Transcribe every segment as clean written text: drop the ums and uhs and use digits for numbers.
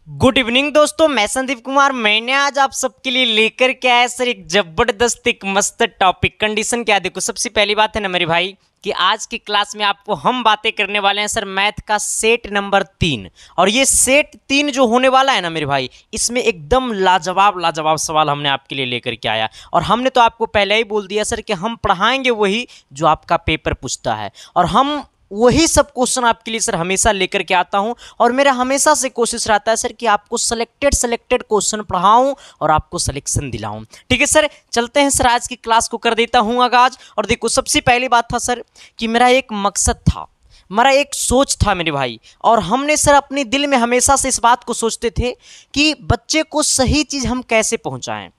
Good evening दोस्तों, मैं संदीप कुमार। मैंने आज आप सबके लिए लेकर के आया सर एक जबरदस्त एक मस्त टॉपिक। कंडीशन क्या देखो, सबसे पहली बात है ना मेरे भाई कि आज की क्लास में आपको हम बातें करने वाले हैं सर मैथ का सेट नंबर 3। और ये सेट 3 जो होने वाला है ना मेरे भाई, इसमें एकदम लाजवाब लाजवाब सवाल हमने आपके लिए लेकर के आया। और हमने तो आपको पहले ही बोल दिया सर कि हम पढ़ाएंगे वही जो आपका पेपर पूछता है, और हम वही सब क्वेश्चन आपके लिए सर हमेशा लेकर के आता हूं। और मेरा हमेशा से कोशिश रहता है सर कि आपको सेलेक्टेड क्वेश्चन पढ़ाऊं और आपको सिलेक्शन दिलाऊं। ठीक है सर, चलते हैं सर, आज की क्लास को कर देता हूं आगाज। और देखो, सबसे पहली बात था सर कि मेरा एक मकसद था, मेरा एक सोच था मेरे भाई। और हमने सर अपने दिल में हमेशा से इस बात को सोचते थे कि बच्चे को सही चीज़ हम कैसे पहुंचाएं,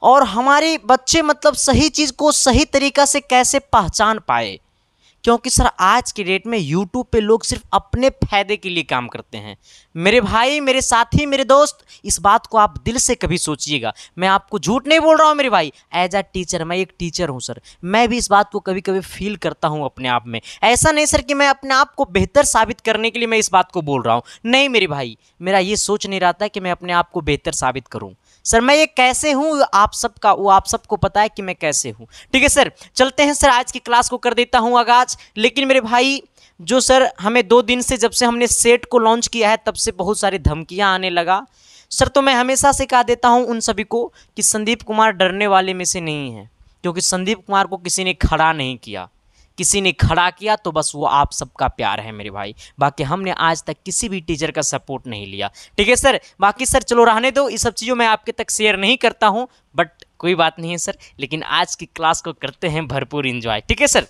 और हमारे बच्चे मतलब सही चीज़ को सही तरीक़ा से कैसे पहचान पाए। क्योंकि सर आज के डेट में यूट्यूब पे लोग सिर्फ अपने फायदे के लिए काम करते हैं। मेरे भाई, मेरे साथी, मेरे दोस्त, इस बात को आप दिल से कभी सोचिएगा। मैं आपको झूठ नहीं बोल रहा हूँ मेरे भाई। एज अ टीचर, मैं एक टीचर हूँ सर, मैं भी इस बात को कभी कभी फील करता हूँ अपने आप में। ऐसा नहीं सर कि मैं अपने आप को बेहतर साबित करने के लिए मैं इस बात को बोल रहा हूँ, नहीं मेरे भाई, मेरा ये सोच नहीं रहता कि मैं अपने आप को बेहतर साबित करूँ। सर मैं ये कैसे हूँ आप सबका, वो आप सबको पता है कि मैं कैसे हूँ। ठीक है सर, चलते हैं सर, आज की क्लास को कर देता हूँ आगाज। लेकिन मेरे भाई, जो सर हमें 2 दिन से, जब से हमने सेट को लॉन्च किया है, तब से बहुत सारी धमकियाँ आने लगा सर। तो मैं हमेशा से कहा देता हूँ उन सभी को कि संदीप कुमार डरने वाले में से नहीं है, क्योंकि संदीप कुमार को किसी ने खड़ा नहीं किया। किसी ने खड़ा किया तो बस वो आप सबका प्यार है मेरे भाई। बाकी हमने आज तक किसी भी टीचर का सपोर्ट नहीं लिया। ठीक है सर, बाकी सर चलो रहने दो, ये सब चीज़ों में आपके तक शेयर नहीं करता हूँ, बट कोई बात नहीं है सर। लेकिन आज की क्लास को करते हैं भरपूर इंजॉय। ठीक है सर,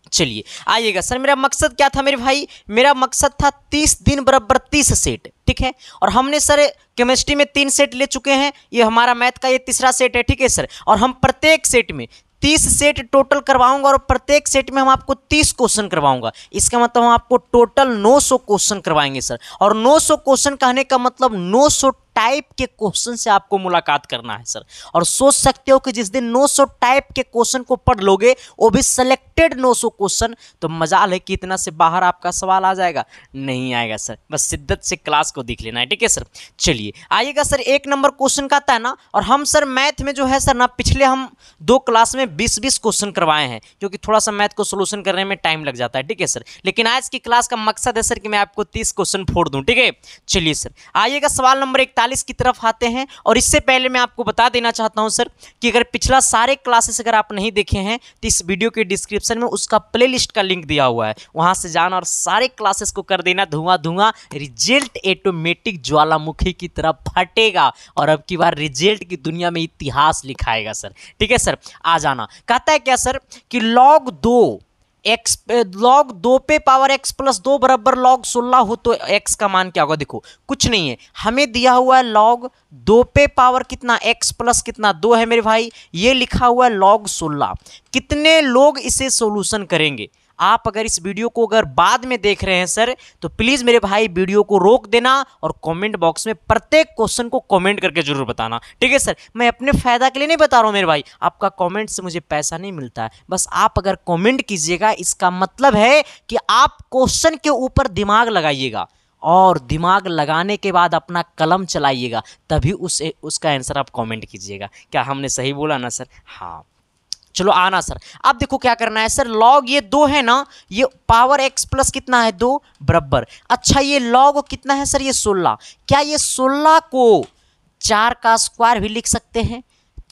चलिए आइएगा सर। मेरा मकसद क्या था मेरे भाई? मेरा मकसद था 30 दिन बराबर 30 सेट। ठीक है, और हमने सर केमिस्ट्री में 3 सेट ले चुके हैं, ये हमारा मैथ का ये तीसरा सेट है। ठीक है सर, और हम प्रत्येक सेट में 30 सेट टोटल करवाऊंगा, और प्रत्येक सेट में हम आपको 30 क्वेश्चन करवाऊंगा। इसका मतलब हम आपको टोटल 900 क्वेश्चन करवाएंगे सर। और 900 क्वेश्चन कहने का मतलब 900 टाइप के क्वेश्चन से आपको मुलाकात करना है सर। और सोच सकते हो कि जिस दिन 900 टाइप के क्वेश्चन को पढ़ लोगे, वो भी सिलेक्टेड 900 क्वेश्चन, तो मजाल है कि इतना से बाहर आपका सवाल आ जाएगा? नहीं आएगा सर, बस शिद्दत से क्लास को देख लेना है। ठीक है सर, चलिए आइएगा सर। 1 नंबर क्वेश्चन का आता है ना, और हम सर मैथ में जो है सर ना, पिछले हम 2 क्लास में 20-20 क्वेश्चन करवाए हैं, क्योंकि थोड़ा सा मैथ को सोल्यूशन करने में टाइम लग जाता है। ठीक है सर, लेकिन आज की क्लास का मकसद है सर कि मैं आपको 30 क्वेश्चन फोड़ दूं। ठीक है, चलिए सर आइएगा, सवाल नंबर 41 की तरफ आते हैं। और इससे पहले मैं आपको बता देना चाहता हूं सर कि अगर पिछला सारे क्लासेस अगर आप नहीं देखे हैं, तो इस वीडियो के डिस्क्रिप्शन में उसका प्लेलिस्ट का लिंक दिया हुआ है, वहां से जाना और सारे क्लासेस को कर देना धुआं धुआं। रिजल्ट ऑटोमेटिक ज्वालामुखी की तरफ फटेगा, और अब की बार रिजल्ट की दुनिया में इतिहास लिखाएगा सर। ठीक है सर, आ जाना। कहता है क्या सर कि log 2 पे पावर x प्लस 2 बराबर log 16 हो तो x का मान क्या होगा? देखो कुछ नहीं है, हमें दिया हुआ है log 2 पे पावर कितना, x प्लस कितना 2 है मेरे भाई, ये लिखा हुआ है log 16। कितने लोग इसे सोल्यूशन करेंगे? आप अगर इस वीडियो को अगर बाद में देख रहे हैं सर, तो प्लीज़ मेरे भाई वीडियो को रोक देना और कमेंट बॉक्स में प्रत्येक क्वेश्चन को कमेंट करके जरूर बताना। ठीक है सर, मैं अपने फायदा के लिए नहीं बता रहा हूँ मेरे भाई, आपका कमेंट से मुझे पैसा नहीं मिलता है। बस आप अगर कमेंट कीजिएगा, इसका मतलब है कि आप क्वेश्चन के ऊपर दिमाग लगाइएगा, और दिमाग लगाने के बाद अपना कलम चलाइएगा, तभी उसका आंसर आप कमेंट कीजिएगा। क्या हमने सही बोला ना सर? हाँ, चलो आना सर। अब देखो क्या करना है सर, लॉग ये 2 है ना, ये पावर x प्लस कितना है 2 बराबर। अच्छा ये लॉग कितना है सर, ये 16। क्या ये 16 को 4 का स्क्वायर भी लिख सकते हैं?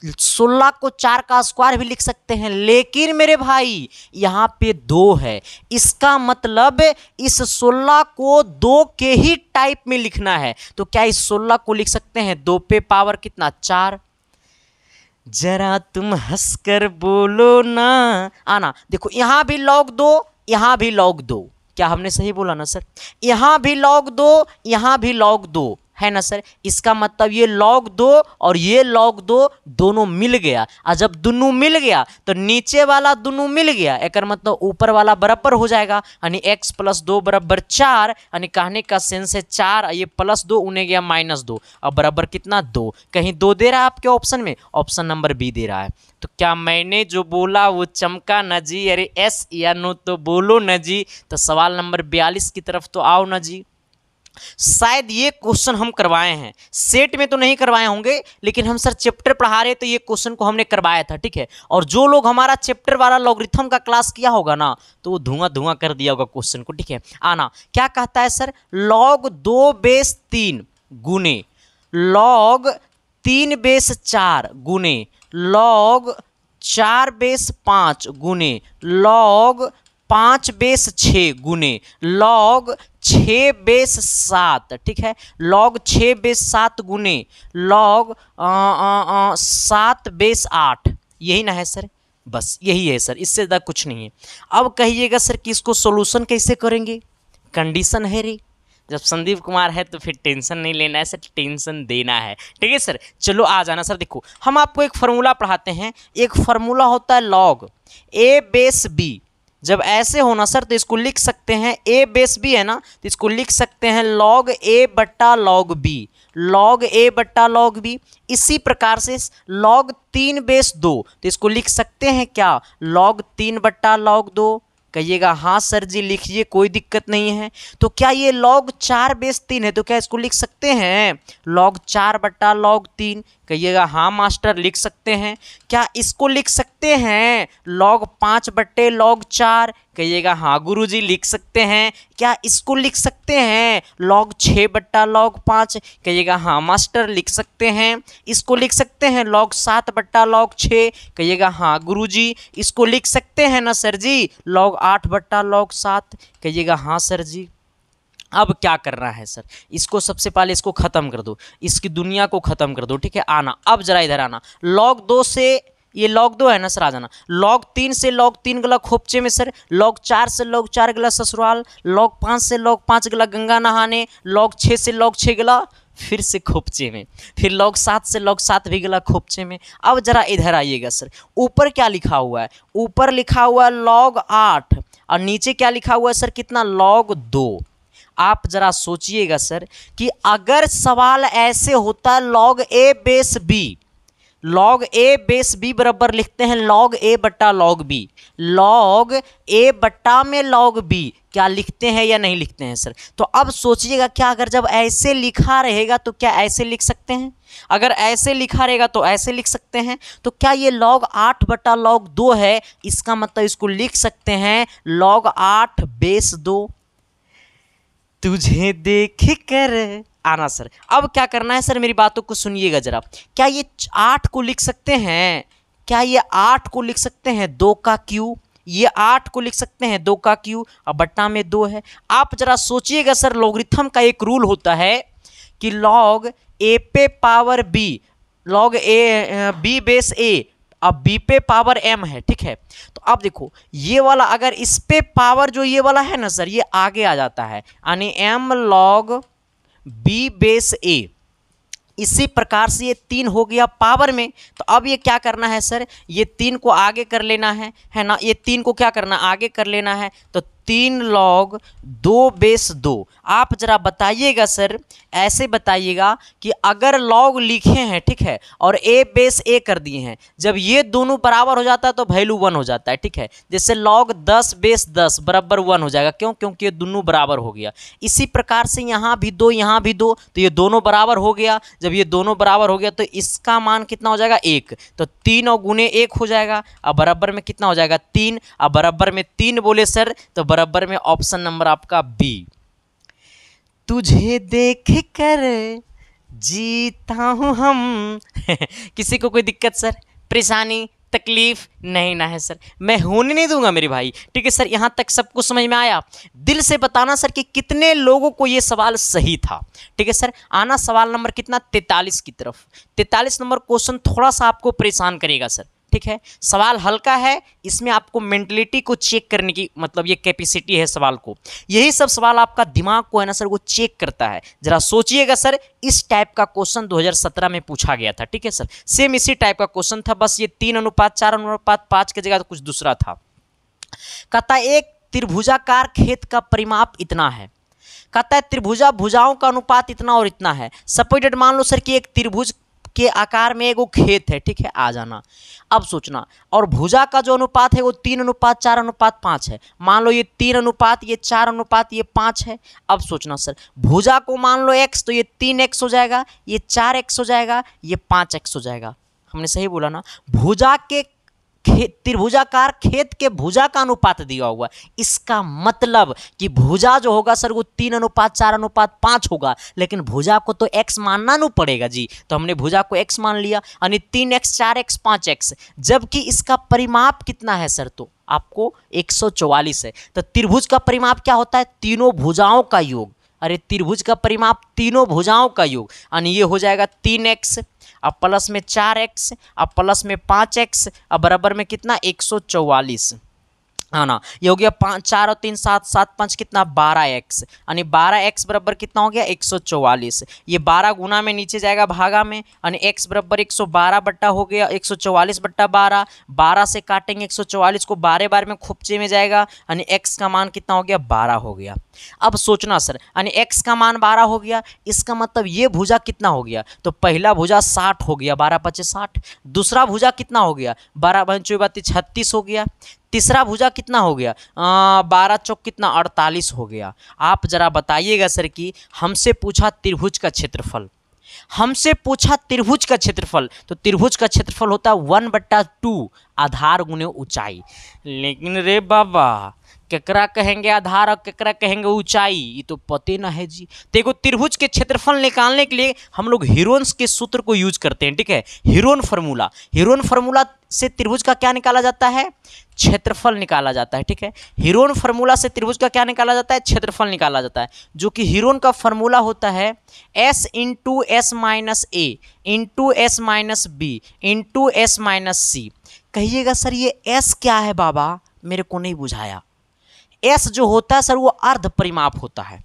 16 को 4 का स्क्वायर भी लिख सकते हैं, लेकिन मेरे भाई यहाँ पे 2 है, इसका मतलब इस 16 को 2 के ही टाइप में लिखना है। तो क्या इस 16 को लिख सकते हैं 2 पे पावर कितना 4? जरा तुम हंसकर बोलो ना, आना। देखो यहाँ भी log 2, यहाँ भी log 2, क्या हमने सही बोला ना सर? यहाँ भी log 2, यहाँ भी log 2 है ना सर? इसका मतलब ये log 2 और ये log 2 दोनों मिल गया, और जब दोनों मिल गया तो नीचे वाला दोनों मिल गया, एक मतलब ऊपर वाला बराबर हो जाएगा, यानी x प्लस 2 बराबर 4, यानी कहने का सेंस है 4, ये प्लस 2 उन्हें गया -2, अब बराबर कितना 2। कहीं 2 दे रहा है आपके ऑप्शन में? ऑप्शन नंबर बी दे रहा है। तो क्या मैंने जो बोला वो चमका न जी? अरे एस या नो तो बोलो न जी। तो सवाल नंबर 42 की तरफ तो आओ न जी। शायद ये क्वेश्चन हम करवाए हैं, सेट में तो नहीं करवाए होंगे, लेकिन हम सर चैप्टर पढ़ा रहे तो ये क्वेश्चन को हमने करवाया था, ठीक है। और जो लोग हमारा चैप्टर वाला लॉगरिथम का क्लास किया होगा ना, तो वो धुआं धुआं कर दिया होगा क्वेश्चन को, ठीक है। आना क्या कहता है सर, log 2 बेस 3 गुने log 3 बेस 4 गुने log 4 बेस 5 गुने log 5 बेस 6 गुने log 6 बेस 7, ठीक है। log 6 बेस 7 गुने log 7 बेस 8, यही ना है सर, बस यही है सर, इससे ज़्यादा कुछ नहीं है। अब कहिएगा सर कि इसको सॉल्यूशन कैसे करेंगे, कंडीशन है रे, जब संदीप कुमार है तो फिर टेंशन नहीं लेना है सर, टेंशन देना है, ठीक है सर। चलो आ जाना सर, देखो हम आपको एक फार्मूला पढ़ाते हैं, एक फार्मूला होता है log a बेस b। जब ऐसे होना सर तो इसको लिख सकते हैं, a बेस b है ना, तो इसको लिख सकते हैं log a बट्टा log b, log a बट्टा log b। इसी प्रकार से log 3 बेस 2, तो इसको लिख सकते हैं क्या, log 3 बट्टा log 2। कहिएगा हाँ सर जी लिखिए, कोई दिक्कत नहीं है। तो क्या ये log 4 बेस 3 है, तो क्या इसको लिख सकते हैं log 4 बट्टा log 3। कहिएगा हाँ मास्टर लिख सकते हैं। क्या इसको लिख सकते हैं log 5 बट्टे log 4। कहिएगा हाँ गुरुजी लिख सकते हैं। क्या इसको लिख सकते हैं log 6 बट्टा log 5। कहिएगा हाँ मास्टर लिख सकते हैं। इसको लिख सकते हैं log 7 बट्टा log 6। कहिएगा हाँ गुरुजी। इसको लिख सकते हैं ना सर जी log 8 बट्टा log 7। कहिएगा हाँ सर जी। अब क्या करना है सर, इसको सबसे पहले इसको ख़त्म कर दो, इसकी दुनिया को ख़त्म कर दो, ठीक है। आना अब जरा इधर आना, log 2 से ये log 2 है ना सर, आ जाना। log 3 से log 3 गला खोपचे में सर, log 4 से log 4 गला ससुराल, log 5 से log 5 गला गंगा नहाने, log 6 से log 6 गला फिर से खोपचे में, फिर log 7 से log 7 भी गला खोपचे में। अब जरा इधर आइएगा सर, ऊपर क्या लिखा हुआ है, ऊपर लिखा हुआ है log 8 और नीचे क्या लिखा हुआ है सर, कितना log 2। आप जरा सोचिएगा सर कि अगर सवाल ऐसे होता log a base b, log a base b बराबर लिखते हैं log a बट्टा log b, log a बट्टा में log b, क्या लिखते हैं या नहीं लिखते हैं सर। तो अब सोचिएगा क्या अगर जब ऐसे लिखा रहेगा तो क्या ऐसे लिख सकते हैं, अगर ऐसे लिखा रहेगा तो ऐसे लिख सकते हैं। तो क्या ये log 8 बट्टा log 2 है, इसका मतलब इसको लिख सकते हैं log 8 बेस 2। तुझे देख कर आना सर। अब क्या करना है सर, मेरी बातों को सुनिएगा जरा। क्या ये 8 को लिख सकते हैं, क्या ये 8 को लिख सकते हैं 2 का क्यू, ये 8 को लिख सकते हैं 2 का क्यू और बट्टा में 2 है। आप जरा सोचिएगा सर, लॉगरिथम का एक रूल होता है कि log a पे power b, log a b base a, अब b पे पावर m है, ठीक है। तो अब देखो ये वाला अगर इस पे पावर जो ये वाला है ना सर, ये आगे आ जाता है, यानी m log b base a। इसी प्रकार से ये 3 हो गया पावर में। तो अब ये क्या करना है सर, ये 3 को आगे कर लेना है ना, ये 3 को क्या करना आगे कर लेना है। तो 3 log 2 बेस 2। आप जरा बताइएगा सर, ऐसे बताइएगा कि अगर log लिखे हैं, ठीक है, और a बेस a कर दिए हैं, जब ये दोनों बराबर हो जाता है तो वैल्यू 1 हो जाता है, ठीक है। जैसे log 10 बेस 10 बराबर 1 हो जाएगा, क्यों, क्योंकि ये दोनों बराबर हो गया। इसी प्रकार से यहाँ भी 2 यहाँ भी 2, तो ये दोनों बराबर हो गया। जब ये दोनों बराबर हो गया तो इसका मान कितना हो जाएगा 1, तो 3 और गुने 1 हो जाएगा। अब बराबर में कितना हो जाएगा 3, अब बराबर में 3 बोले सर तो बराबर में ऑप्शन नंबर आपका बी। तुझे देख कर जीता हूं हम किसी को कोई दिक्कत सर, परेशानी, तकलीफ नहीं ना है सर, मैं होने नहीं दूंगा मेरे भाई, ठीक है सर। यहाँ तक सबको समझ में आया। दिल से बताना सर कि कितने लोगों को ये सवाल सही था, ठीक है सर। आना सवाल नंबर कितना 43 की तरफ। 43 नंबर क्वेश्चन थोड़ा सा आपको परेशान करेगा सर, ठीक है। सवाल हल्का है, इसमें आपको मेंटलिटी को चेक करने की मतलब ये कैपेसिटी है सवाल को। यही सब सवाल आपका दिमाग को है ना सर वो चेक करता है। जरा सोचिएगा सर, इस टाइप का क्वेश्चन 2017 में पूछा गया था, ठीक है सर। सेम इसी टाइप का क्वेश्चन था, बस ये 3:4:5 की जगह तो कुछ दूसरा था। कहता एक त्रिभुजाकार खेत का परिमाप इतना है, कहता है त्रिभुजा भुजाओं का अनुपात इतना और इतना है। सपोजिटेड मान लो सर कि एक त्रिभुज के आकार में एगो खेत है, ठीक है, आ जाना। अब सोचना, और भुजा का जो अनुपात है वो 3:4:5 है। मान लो ये 3 अनुपात, ये 4 अनुपात, ये 5 है। अब सोचना सर, भुजा को मान लो x, तो ये 3x हो जाएगा, ये 4x हो जाएगा, ये 5x हो जाएगा। हमने सही बोला ना। भुजा के त्रिभुजाकार खेत के भुजा का अनुपात दिया हुआ, इसका मतलब कि भुजा जो होगा सर वो 3:4:5 होगा, लेकिन भुजा को तो x मानना नहीं पड़ेगा जी, तो हमने भुजा को x मान लिया, यानी 3x 4x 5x। जबकि इसका परिमाप कितना है सर, तो आपको 144 है। तो त्रिभुज का परिमाप क्या होता है, तीनों भुजाओं का योग। अरे त्रिभुज का परिमाप तीनों भुजाओं का योग, यानी ये हो जाएगा 3x, अब प्लस में 4x, अब प्लस में 5x, अब बराबर में कितना 144, हाँ ना। ये हो गया 5 4 और 3 7 7 5 कितना 12x, यानी 12x बराबर कितना हो गया 144। ये 12 गुना में नीचे जाएगा भागा में, यानी x बराबर 112 बट्टा हो गया 144 बट्टा 12। 12 से काटेंगे 144 को, 12 बार में खुपचे में जाएगा, यानी x का मान कितना हो गया 12 हो गया। अब सोचना सर, यानी x का मान 12 हो गया, इसका मतलब ये भुजा कितना हो गया, तो पहला भुजा 60 हो गया, 12 × 5 = 60। दूसरा भुजा कितना हो गया, 12 × 5 = 36 हो गया। तीसरा भुजा कितना हो गया, 12 चौक कितना 48 हो गया। आप जरा बताइएगा सर कि हमसे पूछा त्रिभुज का क्षेत्रफल, हमसे पूछा त्रिभुज का क्षेत्रफल, तो त्रिभुज का क्षेत्रफल होता है 1/2 आधार गुने ऊंचाई। लेकिन रे बाबा, केकरा कहेंगे आधार और केकरा कहेंगे ऊंचाई, ये तो पते ना है जी। देखो त्रिभुज के क्षेत्रफल निकालने के लिए हम लोग हीरोन्स के सूत्र को यूज करते हैं, ठीक है, हीरोन फार्मूला। हीरोन फार्मूला से त्रिभुज का क्या निकाला जाता है, क्षेत्रफल निकाला जाता है, ठीक है। हीरोन फार्मूला से त्रिभुज का क्या निकाला जाता है, क्षेत्रफल निकाला जाता है, जो कि हीरोन का फार्मूला होता है s × s - a × s - b × s - c। कहिएगा सर ये s क्या है बाबा, मेरे को नहीं बुझाया। s जो होता है सर वो अर्ध परिमाप होता है।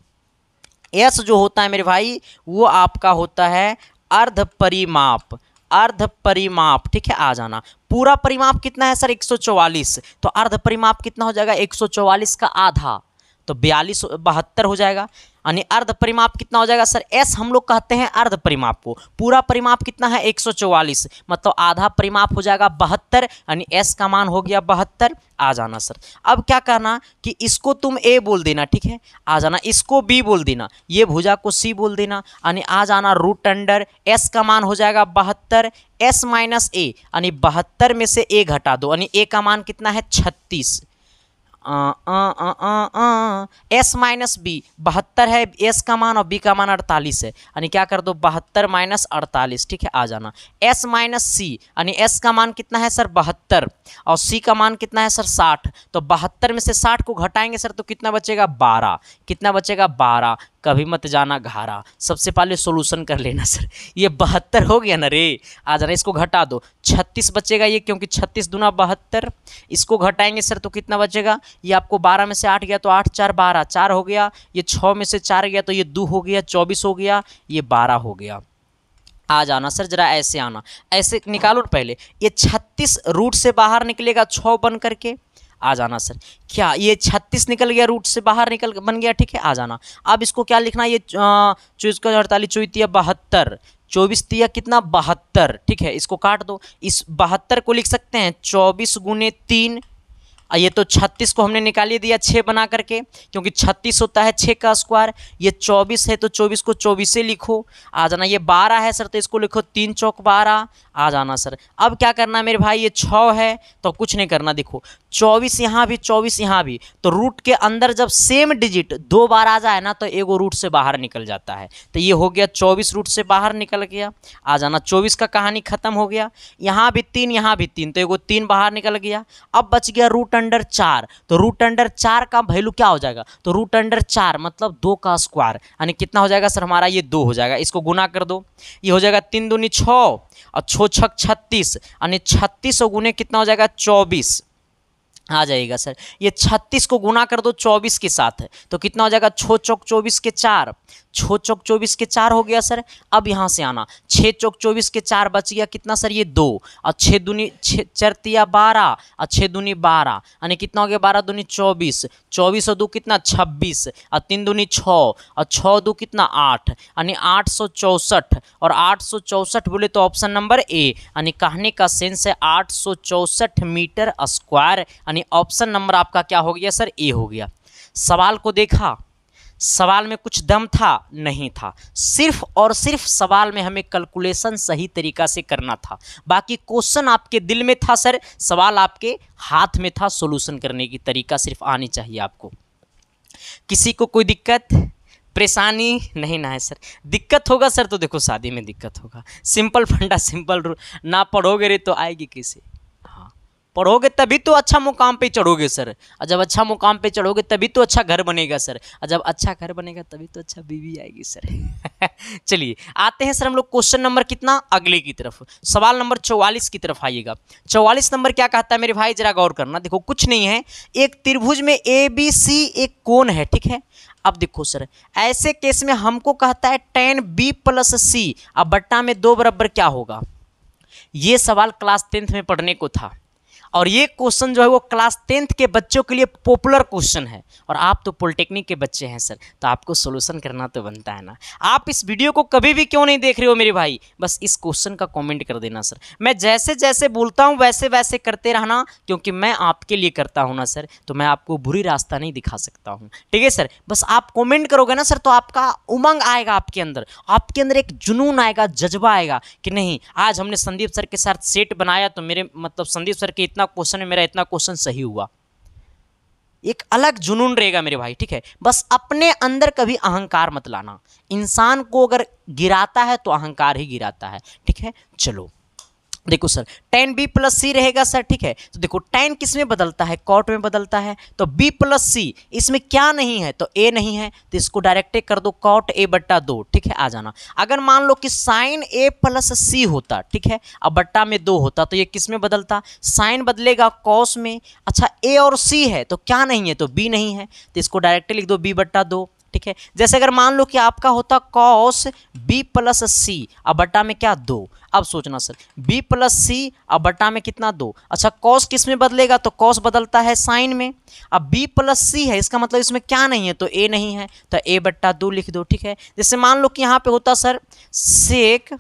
s जो होता है मेरे भाई वो आपका होता है अर्ध परिमाप, अर्ध परिमाप, ठीक है, आ जाना। पूरा परिमाप कितना है सर 144, तो अर्ध परिमाप कितना हो जाएगा 144 का आधा, तो 72 हो जाएगा। यानी अर्ध परिमाप कितना हो जाएगा सर, एस हम लोग कहते हैं अर्ध परिमाप को, पूरा परिमाप कितना है 144, मतलब आधा परिमाप हो जाएगा 72, यानी एस का मान हो गया 72। आ जाना सर। अब क्या करना कि इसको तुम ए बोल देना, ठीक है, आ जाना, इसको बी बोल देना, ये भुजा को सी बोल देना, यानी आ जाना √ एस का मान हो जाएगा 72, एस - ए, यानी 72 में से ए घटा दो, यानी ए का मान कितना है 36। एस - बी 72 है एस का मान और बी का मान 48 है, यानी क्या कर दो 72 - 48, ठीक है, आ जाना। एस - सी, यानी एस का मान कितना है सर 72 और सी का मान कितना है सर 60, तो 72 में से 60 को घटाएंगे सर तो कितना बचेगा 12, कितना बचेगा 12। कभी मत जाना घारा, सबसे पहले सोल्यूशन कर लेना सर। ये 72 हो गया ना रे, आ जाना, इसको घटा दो 36 बचेगा ये, क्योंकि 36 दूना 72, इसको घटाएंगे सर तो कितना बचेगा, ये आपको 12 में से 8 गया तो 8 × 4 = 12, 4 हो गया, ये 6 में से 4 गया तो ये 2 हो गया, 24 हो गया, ये 12 हो गया। आ जाना सर, जरा ऐसे आना, ऐसे निकालो पहले, ये 36 रूट से बाहर निकलेगा 6 बन करके, आ जाना सर। क्या ये 36 निकल गया, रूट से बाहर निकल बन गया, ठीक है, आ जाना। अब इसको क्या लिखना, ये 24 का 48 24 × 72, 24 × कितना 72, ठीक है, इसको काट दो। इस 72 को लिख सकते हैं 24 × 3, ये तो 36 को हमने निकाल दिया 6 बना करके, क्योंकि 36 होता है 6 का स्क्वायर, ये 24 है तो 24 को 24 से लिखो, आ जाना। ये 12 है सर तो इसको लिखो 3 चौक 12, आ जाना सर। अब क्या करना है मेरे भाई, ये 6 है तो कुछ नहीं करना, देखो 24 यहाँ भी 24 यहाँ भी, तो रूट के अंदर जब सेम डिजिट 2 बार आ जाए ना तो एगो रूट से बाहर निकल जाता है, तो ये हो गया 24 रूट से बाहर निकल गया, आ जाना। 24 का कहानी खत्म हो गया, यहाँ भी 3 यहाँ भी 3, तो एगो 3 बाहर निकल गया। अब बच गया √4, तो √4 का वैल्यू क्या हो जाएगा, तो √4 मतलब 2 का स्क्वायर, यानी कितना हो जाएगा सर हमारा, ये 2 हो जाएगा। इसको गुना कर दो, ये हो जाएगा 3 दूनी 6 और 6 छक 36, यानी 36 गुने कितना हो जाएगा 24 आ जाएगा सर। ये 36 को गुना कर दो 24 के साथ है तो कितना हो जाएगा 6 चौक 24 के 4, 6 चौक 24 के 4 हो गया सर। अब यहाँ से आना, 6 चौक 24 के 4 बच गया कितना सर, ये 2, और 6 दूनी 4 तिया 12, और 6 दूनी 12, यानी कितना हो गया 12 दूनी 24, 24 और 2 कितना 26, और 3 दूनी 6, और 6 2 कितना 8, यानी 864। और 864 बोले तो ऑप्शन नंबर ए, यानी कहने का सेंस है 864 मीटर स्क्वायर, यानी ऑप्शन नंबर आपका क्या हो गया सर, ए हो गया। सवाल को देखा, सवाल में कुछ दम था नहीं था, सिर्फ और सिर्फ सवाल में हमें कैलकुलेशन सही तरीका से करना था, बाकी क्वेश्चन आपके दिल में था सर, सवाल आपके हाथ में था, सॉल्यूशन करने की तरीका सिर्फ आनी चाहिए आपको। किसी को कोई दिक्कत परेशानी नहीं ना है सर? दिक्कत होगा सर तो देखो शादी में दिक्कत होगा, सिंपल फंडा सिंपल रूल, ना पढ़ोगे रे तो आएगी कैसे? हाँ, पढ़ोगे तभी तो अच्छा मुकाम पे चढ़ोगे सर, और जब अच्छा मुकाम पे चढ़ोगे तभी तो अच्छा घर बनेगा सर, और जब अच्छा घर बनेगा तभी तो अच्छा बीवी आएगी सर। चलिए आते हैं सर हम लोग क्वेश्चन नंबर कितना, अगले की तरफ, सवाल नंबर 44 की तरफ आइएगा। 44 नंबर क्या कहता है मेरे भाई, जरा गौर करना। देखो कुछ नहीं है, एक त्रिभुज में ABC एक कोण है, ठीक है। अब देखो सर, ऐसे केस में हमको कहता है tan B + C, अब बट्टा में 2 बराबर क्या होगा। ये सवाल क्लास 10th में पढ़ने को था, और ये क्वेश्चन जो है वो क्लास 10th के बच्चों के लिए पॉपुलर क्वेश्चन है, और आप तो पॉलिटेक्निक के बच्चे हैं सर, तो आपको सॉल्यूशन करना तो बनता है ना। आप इस वीडियो को कभी भी क्यों नहीं देख रहे हो मेरे भाई, बस इस क्वेश्चन का कमेंट कर देना सर। मैं जैसे जैसे बोलता हूँ वैसे वैसे करते रहना, क्योंकि मैं आपके लिए करता हूँ ना सर, तो मैं आपको बुरी रास्ता नहीं दिखा सकता हूँ, ठीक है सर। बस आप कमेंट करोगे ना सर, तो आपका उमंग आएगा आपके अंदर एक जुनून आएगा, जज्बा आएगा कि नहीं आज हमने संदीप सर के साथ सेट बनाया, तो मेरे मतलब संदीप सर के क्वेश्चन में मेरा इतना क्वेश्चन सही हुआ, एक अलग जुनून रहेगा मेरे भाई, ठीक है। बस अपने अंदर कभी अहंकार मत लाना, इंसान को अगर गिराता है तो अहंकार ही गिराता है, ठीक है। चलो देखो सर, tan B + C रहेगा सर, ठीक है। तो देखो tan किस में बदलता है, cot में बदलता है, तो B + C इसमें क्या नहीं है, तो A नहीं है, तो इसको डायरेक्ट कर दो cot A/2, ठीक है, आ जाना। अगर मान लो कि sin A + C होता, ठीक है, अब बट्टा में 2 होता, तो ये किस में बदलता, sin बदलेगा cos में। अच्छा A और C है तो क्या नहीं है, तो B नहीं है, तो इसको डायरेक्ट लिख दो B/2, ठीक है। जैसे अगर मान लो कि आपका होता cos B + C, अब बट्टा में क्या 2, अब सोचना सर B + C अब बट्टा में कितना 2। अच्छा cos किस में बदलेगा, तो cos बदलता है sin में। अब B + C है, इसका मतलब इसमें क्या नहीं है, तो A नहीं है, तो A/2 लिख दो, ठीक है। जैसे मान लो कि यहाँ पे होता सर sec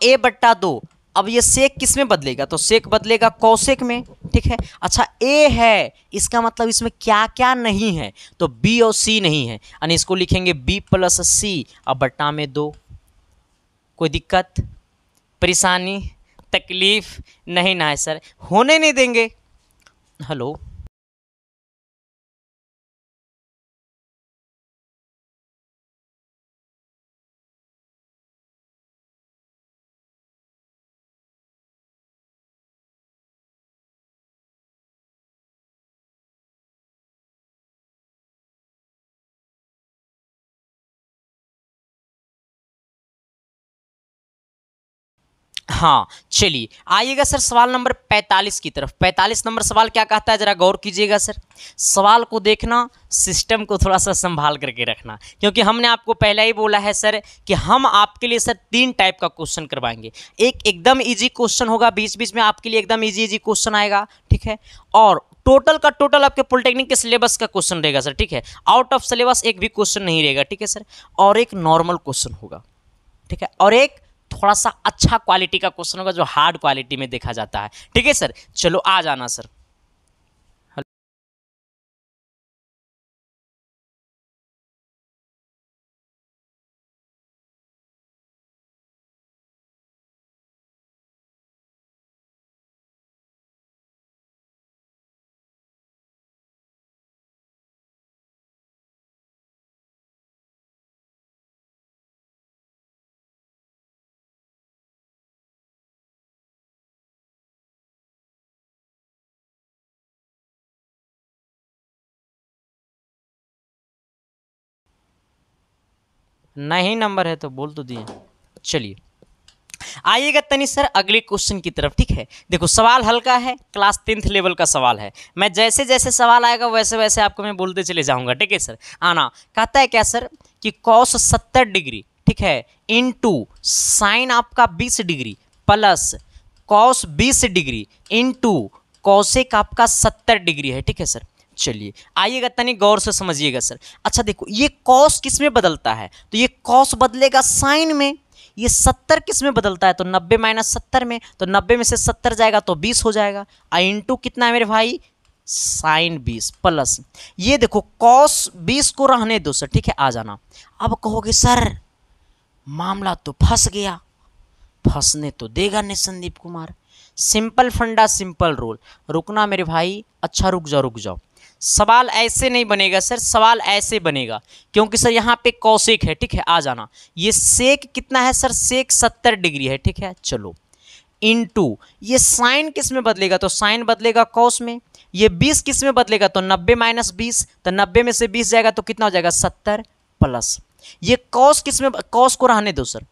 A/2, अब ये सेक किस में बदलेगा, तो सेक बदलेगा कौसेक में, ठीक है। अच्छा ए है, इसका मतलब इसमें क्या क्या नहीं है, तो बी और सी नहीं है, यानी इसको लिखेंगे B + C अब बट्टा में 2। कोई दिक्कत परेशानी तकलीफ नहीं ना है सर, होने नहीं देंगे। हेलो हाँ चलिए आइएगा सर सवाल नंबर 45 की तरफ। 45 नंबर सवाल क्या कहता है, जरा गौर कीजिएगा सर। सवाल को देखना, सिस्टम को थोड़ा सा संभाल करके रखना, क्योंकि हमने आपको पहले ही बोला है सर कि हम आपके लिए सर 3 टाइप का क्वेश्चन करवाएंगे। एक एकदम इजी क्वेश्चन होगा, बीच बीच में आपके लिए एकदम इजी क्वेश्चन आएगा, ठीक है। और टोटल का टोटल आपके पॉलिटेक्निक के सिलेबस का क्वेश्चन रहेगा सर, ठीक है। आउट ऑफ सिलेबस एक भी क्वेश्चन नहीं रहेगा, ठीक है सर। और एक नॉर्मल क्वेश्चन होगा, ठीक है, और एक थोड़ा सा अच्छा क्वालिटी का क्वेश्चन होगा जो हार्ड क्वालिटी में देखा जाता है, ठीक है सर। चलो आ जाना सर। नहीं नंबर है तो बोल तो दिए। चलिए आइएगा तनी सर अगले क्वेश्चन की तरफ, ठीक है। देखो सवाल हल्का है, क्लास 10th लेवल का सवाल है। मैं जैसे जैसे सवाल आएगा वैसे वैसे आपको मैं बोलते चले जाऊंगा, ठीक है सर। आना कहता है क्या सर कि कॉस 70 डिग्री, ठीक है, इनटू साइन आपका 20 degree plus cos 20 degree into cosec आपका 70 डिग्री है, ठीक है सर। चलिए आइएगा तनी गौर से समझिएगा सर। अच्छा देखो ये कॉस किस में बदलता है, तो ये कॉस बदलेगा साइन में। ये 70 किस में बदलता है, तो 90 माइनस 70 में, तो 90 में से 70 जाएगा तो 20 हो जाएगा। इंटू कितना है मेरे भाई, साइन 20 प्लस ये देखो कॉस 20 को रहने दो सर, ठीक है, आ जाना। अब कहोगे सर मामला तो फंस गया, फंसने तो देगा नहीं संदीप कुमार। सिंपल फंडा सिंपल रूल, रुकना मेरे भाई, अच्छा रुक जाओ रुक जाओ। सवाल ऐसे नहीं बनेगा सर, सवाल ऐसे बनेगा क्योंकि सर यहाँ पे कॉसेक है, ठीक है, आ जाना। ये सेक कितना है सर, सेक 70 डिग्री है, ठीक है, चलो इनटू ये साइन किस में बदलेगा, तो साइन बदलेगा कॉस में। ये 20 किस में बदलेगा, तो 90 माइनस 20, तो 90 में से 20 जाएगा तो कितना हो जाएगा 70 प्लस ये कॉस किस में, कॉस को रहने दो सर।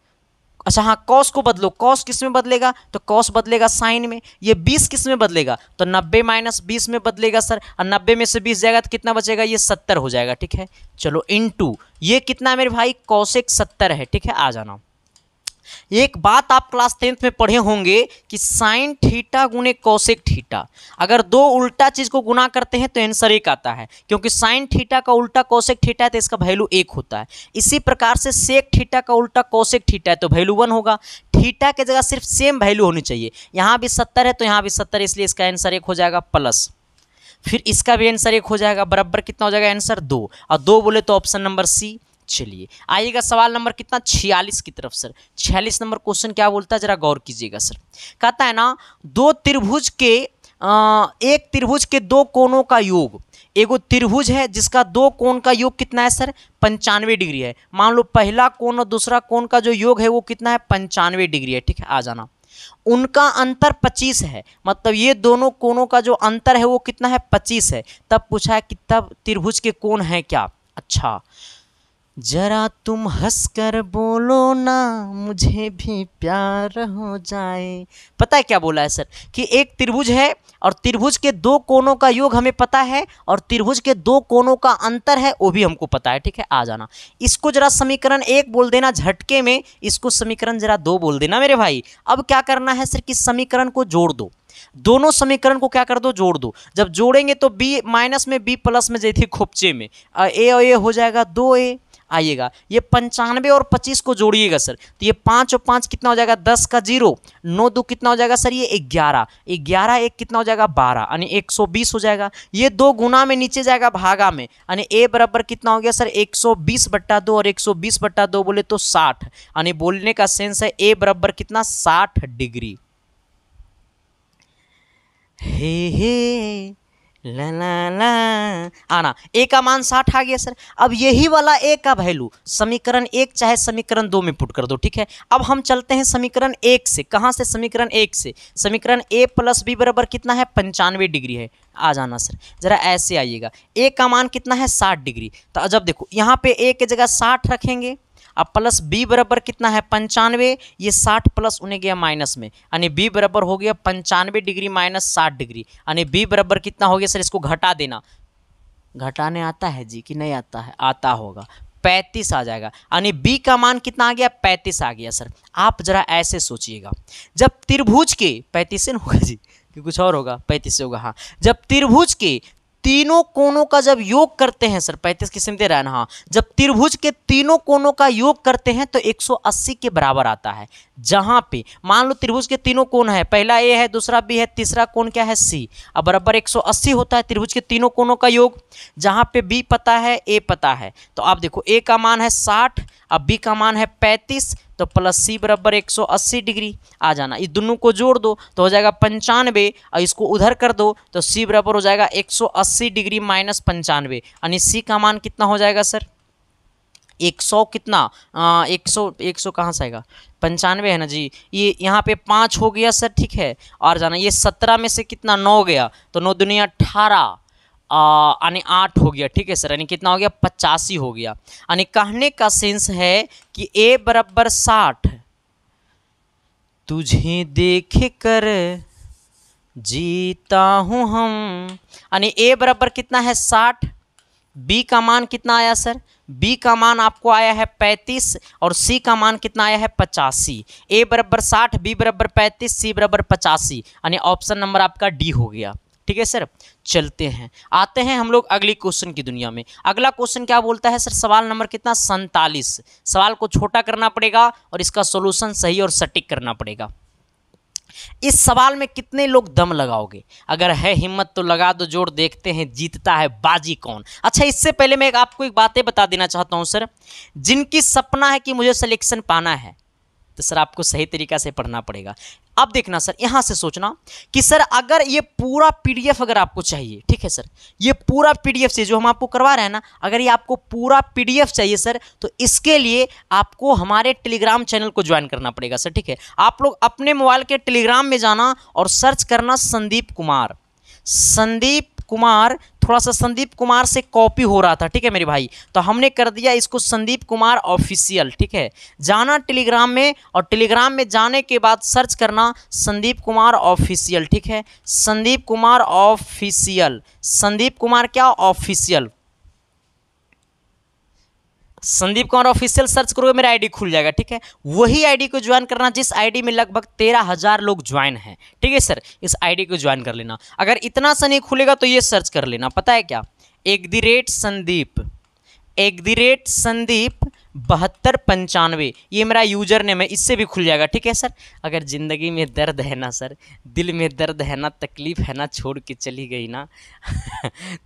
अच्छा हाँ कॉस को बदलो, कॉस किस में बदलेगा, तो कॉस बदलेगा साइन में। ये 20 किस में बदलेगा, तो 90 माइनस 20 में बदलेगा सर, और 90 में से 20 जाएगा तो कितना बचेगा, ये 70 हो जाएगा, ठीक है। चलो इनटू ये कितना मेरे भाई, कॉसेक 70 है, ठीक है, आ जाना। एक बात आप क्लास 10th में पढ़े होंगे कि साइन थीटा गुने कोसेक थीटा, अगर दो उल्टा चीज को गुना करते हैं तो आंसर 1 आता है, क्योंकि साइन थीटा का उल्टा कोसेक थीटा है तो इसका वैल्यू 1 होता है। इसी प्रकार से सेक थीटा का उल्टा कोसेक थीटा है तो वैल्यू 1 होगा। थीटा की जगह सिर्फ सेम वैल्यू होनी चाहिए, यहाँ भी 70 है तो यहाँ भी 70, इसलिए इसका आंसर 1 हो जाएगा प्लस फिर इसका भी आंसर 1 हो जाएगा, बराबर कितना हो जाएगा आंसर 2, और 2 बोले तो ऑप्शन नंबर सी। चलिए आइएगा सवाल नंबर कितना 46 की तरफ सर। 46 नंबर क्वेश्चन क्या बोलता है जरा गौर कीजिएगा सर। कहता है ना दो त्रिभुज के एक त्रिभुज के दो कोणों का योग, एगो त्रिभुज है जिसका दो कोण का योग कितना है सर 95 डिग्री है। मान लो पहला कोण और दूसरा कोण का जो योग है वो कितना है 95 डिग्री है, ठीक है, आ जाना। उनका अंतर 25 है, मतलब ये दोनों कोणों का जो अंतर है वो कितना है 25 है। तब पूछा है कि तब त्रिभुज के कोण है क्या। अच्छा जरा तुम हंसकर बोलो ना मुझे भी प्यार हो जाए। पता है क्या बोला है सर कि एक त्रिभुज है और त्रिभुज के दो कोणों का योग हमें पता है और त्रिभुज के दो कोणों का अंतर है वो भी हमको पता है, ठीक है, आ जाना। इसको जरा समीकरण 1 बोल देना झटके में, इसको समीकरण जरा 2 बोल देना मेरे भाई। अब क्या करना है सर कि समीकरण को जोड़ दो, दोनों समीकरण को क्या कर दो जोड़ दो। जब जोड़ेंगे तो b माइनस में b प्लस में जैसे खोपचे में a और a हो जाएगा 2a। आइएगा ये 95 और 25 को जोड़िएगा सर, तो ये 5 और 5 कितना हो जाएगा 10 का 0, 9 2 कितना हो जाएगा सर ये 11, 11 1 कितना हो जाएगा 12 यानी 120 हो जाएगा। ये 2 गुना में नीचे जाएगा भागा में, यानी a बराबर कितना हो गया सर 120/2 और 120/2 बोले तो 60, यानी बोलने का सेंस है a बराबर कितना 60 डिग्री। हे ला ला ला आना ए का मान 60 आ गया सर। अब यही वाला ए का वैल्यू समीकरण 1 चाहे समीकरण 2 में पुट कर दो, ठीक है। अब हम चलते हैं समीकरण 1 से, कहाँ से समीकरण 1 से, समीकरण a प्लस बी बराबर कितना है 95 डिग्री है, आ जाना सर। जरा ऐसे आइएगा ए का मान कितना है 60 डिग्री, तो जब देखो यहाँ पे a की जगह 60 रखेंगे अब प्लस b बराबर कितना है 95, ये 60 प्लस उन्हें गया माइनस में, यानी b बराबर हो गया 95 डिग्री माइनस 60 डिग्री, यानी b बराबर कितना हो गया सर, इसको घटा देना। घटाने आता है जी कि नहीं आता है, आता होगा, 35 आ जाएगा, यानी b का मान कितना आ गया 35 आ गया सर। आप जरा ऐसे सोचिएगा, जब त्रिभुज के 35 से होगा जी कि कुछ और होगा 35 से होगा, हाँ, जब त्रिभुज के तीनों कोणों का जब योग करते हैं सर 35 किस्म दे रहा है ना, हाँ, जब त्रिभुज के तीनों कोणों का योग करते हैं तो 180 के बराबर आता है। जहां पे मान लो त्रिभुज के तीनों कोण है, पहला ए है दूसरा बी है तीसरा कोण क्या है सी, अब बराबर 180 होता है त्रिभुज के तीनों कोणों का योग। जहां पे बी पता है ए पता है, तो आप देखो ए का मान है 60 अब बी का मान है 35, तो प्लस सी बराबर 180 डिग्री आ जाना। इस दोनों को जोड़ दो तो हो जाएगा 95 और इसको उधर कर दो तो सी बराबर हो जाएगा 180 डिग्री माइनस 95, यानी सी का मान कितना हो जाएगा सर 100 कितना 100 कहाँ से आएगा 95 है ना जी, ये यहाँ पे 5 हो गया सर, ठीक है, और जाना ये 17 में से कितना 9 गया तो 9 दुनिया 18 यानी 8 हो गया, ठीक है सर, यानी कितना हो गया 85 हो गया। यानी कहने का सेंस है कि a बराबर 60 तुझे देख कर जीता हूं हम, यानी a बराबर कितना है 60, b का मान कितना आया सर बी का मान आपको आया है 35 और सी का मान कितना आया है 85। ए बराबर 60, बी बराबर 35, सी बराबर 85, यानी ऑप्शन नंबर आपका डी हो गया। ठीक है सर, चलते हैं, आते हैं हम लोग अगली क्वेश्चन की दुनिया में। अगला क्वेश्चन क्या बोलता है सर, सवाल नंबर कितना 47। सवाल को छोटा करना पड़ेगा और इसका सॉल्यूशन सही और सटीक करना पड़ेगा। इस सवाल में कितने लोग दम लगाओगे? अगर है हिम्मत तो लगा दो जोर, देखते हैं जीतता है बाजी कौन। अच्छा, इससे पहले मैं आपको एक बातें बता देना चाहता हूं सर, जिनकी सपना है कि मुझे सिलेक्शन पाना है तो सर आपको सही तरीका से पढ़ना पड़ेगा। अब देखना सर, यहां से सोचना कि सर अगर ये पूरा पीडीएफ अगर आपको चाहिए, ठीक है सर, ये पूरा पीडीएफ से जो हम आपको करवा रहे हैं ना, अगर ये आपको पूरा पीडीएफ चाहिए सर, तो इसके लिए आपको हमारे टेलीग्राम चैनल को ज्वाइन करना पड़ेगा सर। ठीक है, आप लोग अपने मोबाइल के टेलीग्राम में जाना और सर्च करना संदीप कुमार। संदीप कुमार, थोड़ा सा संदीप कुमार से कॉपी हो रहा था, ठीक है मेरे भाई, तो हमने कर दिया इसको संदीप कुमार ऑफिशियल। ठीक है, जाना टेलीग्राम में और टेलीग्राम में जाने के बाद सर्च करना संदीप कुमार ऑफिशियल। ठीक है, संदीप कुमार ऑफिशियल, संदीप कुमार क्या official, Sandeep Kumar official search करोगे मेरा आईडी खुल जाएगा। ठीक है, वही आईडी को ज्वाइन करना जिस आईडी में लगभग 13,000 लोग ज्वाइन हैं। ठीक है सर, इस आईडी को ज्वाइन कर लेना। अगर इतना सा नहीं खुलेगा तो ये सर्च कर लेना, पता है क्या, @संदीप 7295, ये मेरा यूजर नेम है, इससे भी खुल जाएगा। ठीक है सर, अगर ज़िंदगी में दर्द है ना सर, दिल में दर्द है ना, तकलीफ है ना, छोड़ के चली गई ना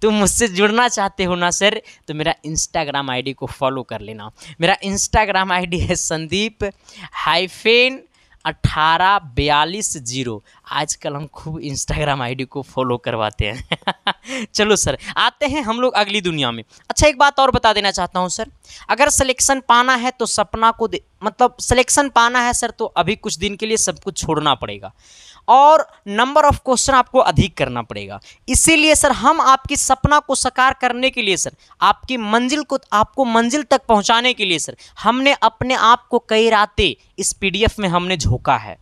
तुम मुझसे जुड़ना चाहते हो ना सर, तो मेरा इंस्टाग्राम आईडी को फॉलो कर लेना। मेरा इंस्टाग्राम आईडी है संदीप-1842 आजकल हम खूब इंस्टाग्राम आईडी को फॉलो करवाते हैं चलो सर, आते हैं हम लोग अगली दुनिया में। अच्छा, एक बात और बता देना चाहता हूं सर, अगर सिलेक्शन पाना है तो सपना को मतलब सिलेक्शन पाना है सर, तो अभी कुछ दिन के लिए सब कुछ छोड़ना पड़ेगा और नंबर ऑफ क्वेश्चन आपको अधिक करना पड़ेगा। इसीलिए सर हम आपकी सपना को साकार करने के लिए सर, आपकी मंजिल को, आपको मंजिल तक पहुंचाने के लिए सर, हमने अपने आप को कई रातें इस पीडीएफ में हमने झोंका है,